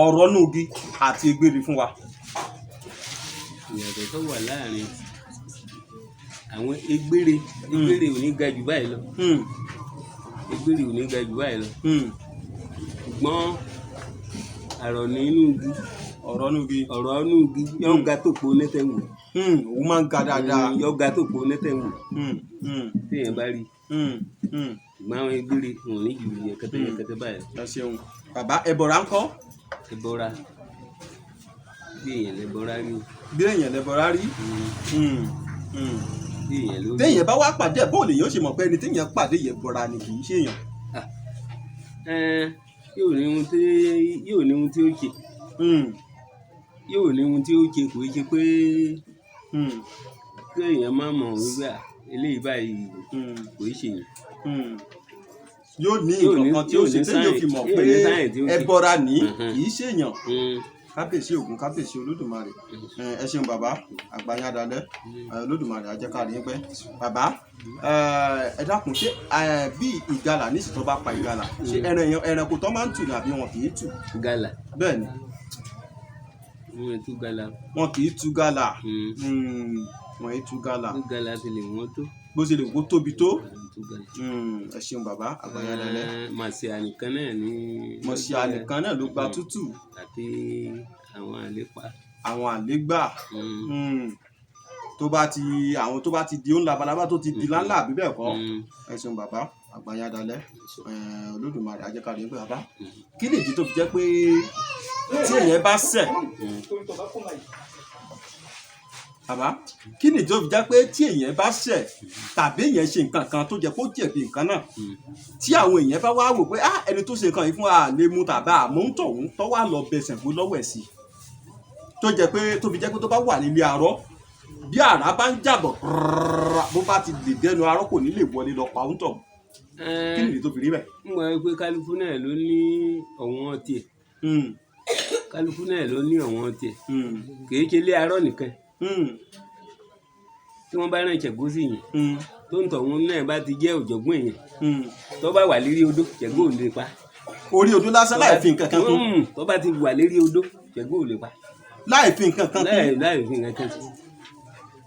A: ọ̀rọ̀ nùgí àti egbére fún wa.
B: ìyàtọ̀ tó wà láàrin àwọn egbére ò ní ga jù báyìí lọ egbére ò ní ga jù báyìí lọ ṣùgbọ́n àrọ̀ nínú igi
A: ọ̀rọ̀ nùgí
B: yóò ga tó po nẹ́tẹ̀wò.
A: òun máa ń ga dáadáa.
B: yóò ga tó po nẹ́tẹ̀wò téèyàn bá rí ṣùgbọ́n àwọn egbére wọn ò ní jù yẹkẹtẹ báyìí.
A: ẹ ṣeun bàbá ẹbọra ńkọ́.
B: Ebora bí èèyàn lẹ́bọra rí.
A: bí èèyàn lẹ́bọra rí.
B: bí èèyàn ló rí.
A: téèyàn bá wá pàdé ẹ̀ bóòlù èèyàn ṣe mọ̀ pé ẹni téèyàn pàdé yẹn bọra ni kì í ṣèèyàn.
B: yóò ní ohun tí ó ṣe. yóò ní ohun tí ó ṣe kò ṣe pé kéèyàn má mọ̀ wípé eléyìí báyìí kò ṣe yẹn.
A: yóò ní nǹkan kan tí ó ṣe téèyàn fi mọ̀ pé ẹbọra ní kì í ṣèèyàn. kábíyèsí Ògún kábíyèsí Olódùmarè ẹ ṣeun bàbá àgbáyé dalẹ̀ Olódùmarè ajẹ́kárí yín pẹ́. bàbá ẹ dákun ṣé bí ìgalà nísìsiyìí tó bá pa ìgalà ṣé ẹranko tó máa ń tù ní àbí wọn kì í tù.
B: gàlà.
A: bẹ́ẹ̀ ni.
B: wọn tú gàlà.
A: wọn kì í tú gàlà. wọn kì í tú gàlà.
B: bí gàlà ti lè wọ́n tó.
A: bó ṣe lè kó tóbi tó. ẹ ṣeun bàbá àgbáyé dalẹ̀.
B: màsíà nìkan náà ní.
A: màsíà nìkan náà ló gba tútù.
B: àti àwọn àlépa.
A: àwọn àlégbà. tó bá ti di òun labalábá tó ti di láńlá àbí bẹ́ẹ̀ kọ́. ẹ ṣeun bàbá àgbáyé dalẹ̀ Olódùmarè ajẹ́kárí yín pé bàbá kí nìdí tó fi jẹ́ pé tí èèyàn bá ṣẹ̀. bàbá kí nìdí tó fi jẹ́ pé tí èèyàn bá ṣẹ̀ tàbí èèyàn ṣe nǹkan kan tó jẹ́ kó jẹ̀bi nǹkan náà tí àwọn èèyàn bá wá wò pé ẹni tó ṣe nǹkan yìí fún wa lè mú tàbí àmúntọ̀hún tó wà lọ bẹsẹ̀ fún lọ́wọ́ ẹ̀ sí tó jẹ́ pé tó fi jẹ́ pé tó bá wà nílé arọ́ bí àrá bá ń jàbọ̀ bó bá ti lè dẹnu arọ́ kò ní lè wọlé lọ pa òun tọ̀ kí nìdí tó fi rí bẹ́ẹ̀.
B: ń wọ pé kálukú náà ló ní ọ̀wọ́n tiẹ̀ kálukú náà ló ní ọ̀wọ́n tiẹ̀ kì í ṣe ilé arọ́ nìkan tí wọ́n bá rán ìṣẹ̀gúsí yẹn tó ń tọ̀ wọn náà bá ti jẹ́ òjọ̀gbọ́n yẹn tó bá wà lérí odó ṣẹ̀gbọ́n ò lè pa.
A: orí odó lásán láì fi nǹkan kan kún.
B: tó bá ti wà lérí odó ṣẹ̀gbọ́n ò lè pa.
A: láì fi nǹkan kan kún.
B: láì fi nǹkan kan kún.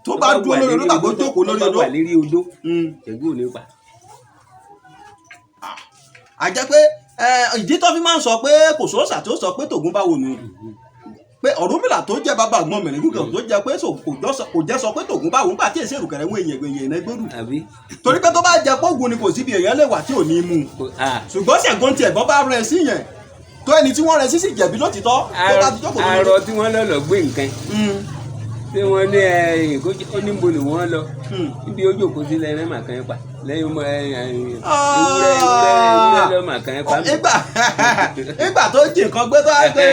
A: tó bá dúró lórí odó tàbí ó jókòó lórí odó.
B: tó bá wà lérí odó ṣẹ̀gbọ́n ò lè pa.
A: a jẹ́ pé ìdí tó fi máa ń sọ pé kò sóòṣà tó sọ pé tògún bá wò nù pé Ọ̀rúnmìlà tó jẹ́ bàbá àgbọn mẹ̀rẹ̀gùn kan tó jẹ́ pé kò jẹ́ sọ pé tògún bá wò nígbà tí èsì èrùkẹ̀rẹ̀ wọn èèyàn náà gbèrú torí pé tó bá jẹ́ pọ́gùn ni kò síbi èèyàn lè wà tí ò ní mú ṣùgbọ́n Ṣẹ̀gún tiẹ̀ bọ́ bá rẹ̀ sí yẹn tó ẹni tí wọ́n rẹ̀ sí sì jẹ̀bi lótìtọ́ tó bá ti jókòó lórí.
B: àrò tí wọ́n lọ gbé nǹkan tí wọ́n ní oníbo ni wọ́n lọ níbi ojú òkú sílẹ̀ ẹ̀rẹ́ màkàn ẹ̀ pa lẹ́yìn ewúrẹ́ lọ màkàn ẹ̀ pa.
A: ìgbà tó jì nǹkan gbé tó á gbé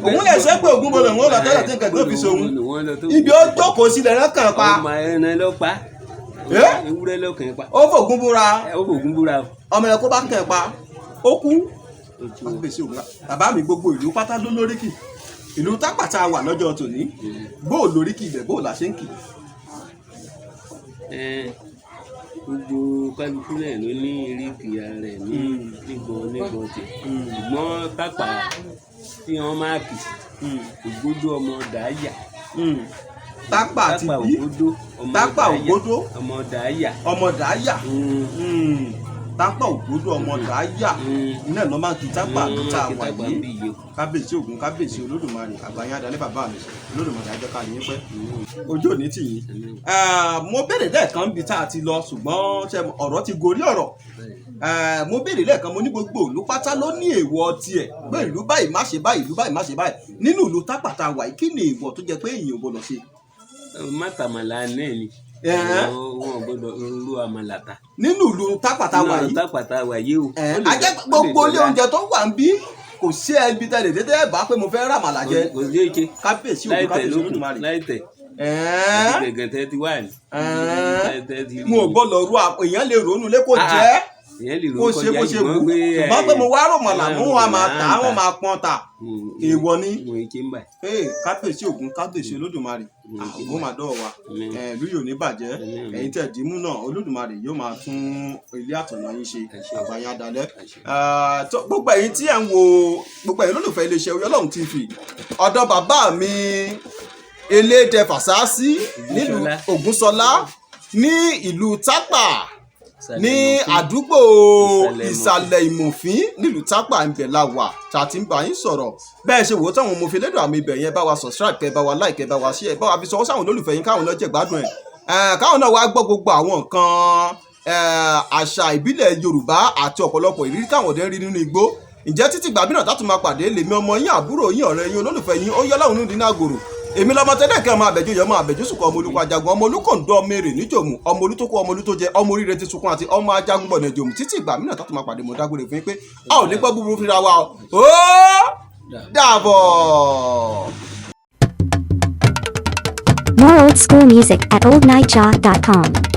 A: òun lè ṣe pé ògún bolo òun lọ tẹ́lẹ̀ tí nǹkan tó fi ṣòun ibi ó jókòó sílẹ̀ ẹ̀rẹ́ kàn pa.
B: ọmọ ẹran ló pa ewúrẹ́ ló kàn pa.
A: ó fògún búra ọmọ ẹ̀ kó bá kàn pa ó kú. bàbá mi gbogbo ìlú pátá ló lóríkì ìlú tápàtà wà lọ́jọ́ tòní bóò lóríkì ibẹ̀ bóò là ṣe ń kì.
B: gbogbo kálukú náà ló ní erékì ara ẹ̀ nígbọn tẹ̀ ṣùgbọ́n tápà tí wọ́n máa kì Ògbójú ọmọ Dàáyà.
A: tápà àti bí tápà Ògbójú
B: ọmọ Dàáyà.
A: tápà Ògbójú ọmọ Dàáyà iná ẹ̀ lọ́ máa ń kí tápà tó ta wà yìí kábíyèsí Ògún kábíyèsí Olódùmarè àgbáyé adalẹ́ bàbá mi Olódùmarè ajẹ́kárí yín pẹ́ ojú òní tì yín. mo béèrè lẹ́ẹ̀kan níbi tá a ti lọ ṣùgbọ́n ọ̀rọ̀ ti gorí ọ̀rọ̀ mo béèrè lẹ́ẹ̀kan mo ní gbogbo ìlú pátá ló ní èèwọ̀ tiẹ̀ pé ìlú báyìí má ṣe báyìí ìlú báyìí má ṣe báyìí nínú ìlú tápàtà wà yìí kí ni èèwọ̀ tó jẹ́ pé èèyàn ò gbọdọ̀ ṣe.
B: mátàmálà náà ni wọn ò gbọdọ̀ ru àmàlà ta.
A: nínú ìlú tápàtà wà yìí.
B: tápàtà wà yìí o.
A: ajẹ́ gbogbo ilé oúnjẹ tó wà ń bí kò sí ẹbí tẹ́lẹ̀ dédé bá pé mo fẹ́ ràmàlà jẹ.
B: kò sí èké
A: kábíyèsí Ògún kábíyèsí Olódùmarè.
B: láìtẹ̀ gẹ̀gẹ̀tẹ̀ ti wà ní.
A: mo ò gbọ́dọ̀ ru èèyàn lè ronú lé kó jẹ́ kó ṣe bó ṣe wù ṣùgbọ́n pé mo wá rọ̀mọ̀là mú wọn máa tà wọn máa pọ́n ta èèwọ̀ ni. kábíyèsí Ògún kábíyèsí Olódùmarè Ògún máa dọ̀ wa ìlú yóò ní bàjẹ́ ẹ̀yin tẹ̀ dìímú náà Olódùmarè yóò máa tún ilé àtọ̀nà yín ṣe àgbáyé adalẹ́. gbogbo ẹ̀yin tí ẹ̀ ń wo gbogbo ẹ̀yin olólùfẹ́ iléeṣẹ́ Orí Ọlọ́run TV ọ̀dọ̀ bàbá mi Elédè Fàsásí nílùú Ògúnṣọlá ní ìlú Tápà ní àdúgbò ìsàlẹ̀ ìmọ̀fín nílùú Tápà ibẹ̀ la wà tá a ti ń bá yín sọ̀rọ̀ bẹ́ẹ̀ ṣe wò ó táwọn ọmọọ̀fin lẹ́dọ̀ àmì ibẹ̀ yẹn bá wa subscribe kẹ́ bá wa like kẹ́ bá wa share bá wa fi sọwọ́ sáwọn olólùfẹ́ yín káwọn lọ́jẹ̀ gbádùn ẹ̀ káwọn náà wá gbọ́ gbogbo àwọn nǹkan àṣà ìbílẹ̀ Yorùbá àti ọ̀pọ̀lọpọ̀ ìrírí táwọn ọ̀dẹ́ rí nínú igbó ǹjẹ́ títí ìgbà mìíràn tátù máa pàdé lèmi ọmọ yín àbúrò yín ọ̀rẹ́ yín olólùfẹ́ yín ó yọ́lá òun nínú àgòrò èmi lọmọ tẹ́lẹ̀ kí ọmọ àbẹ̀jọ́ yọ ọmọ àbẹ̀jọ́ sùkọ́ ọmọ olùkọ́ ajagun ọmọ olùkọ́ńdọ́ ọmọ èrè níjòmù ọmọ olùtókò ọmọ olùtójẹ ọmọ oríire ti sunkún àti ọmọ ajagun bọ̀nà ìjòmù títí ìgbà mìíràn tátù máa pàdé mo dágbére fún yín pé a ò ní gbọ́ búburú fúnra wa ó dàbọ̀.
E: More old school music at oldnightjaw.com.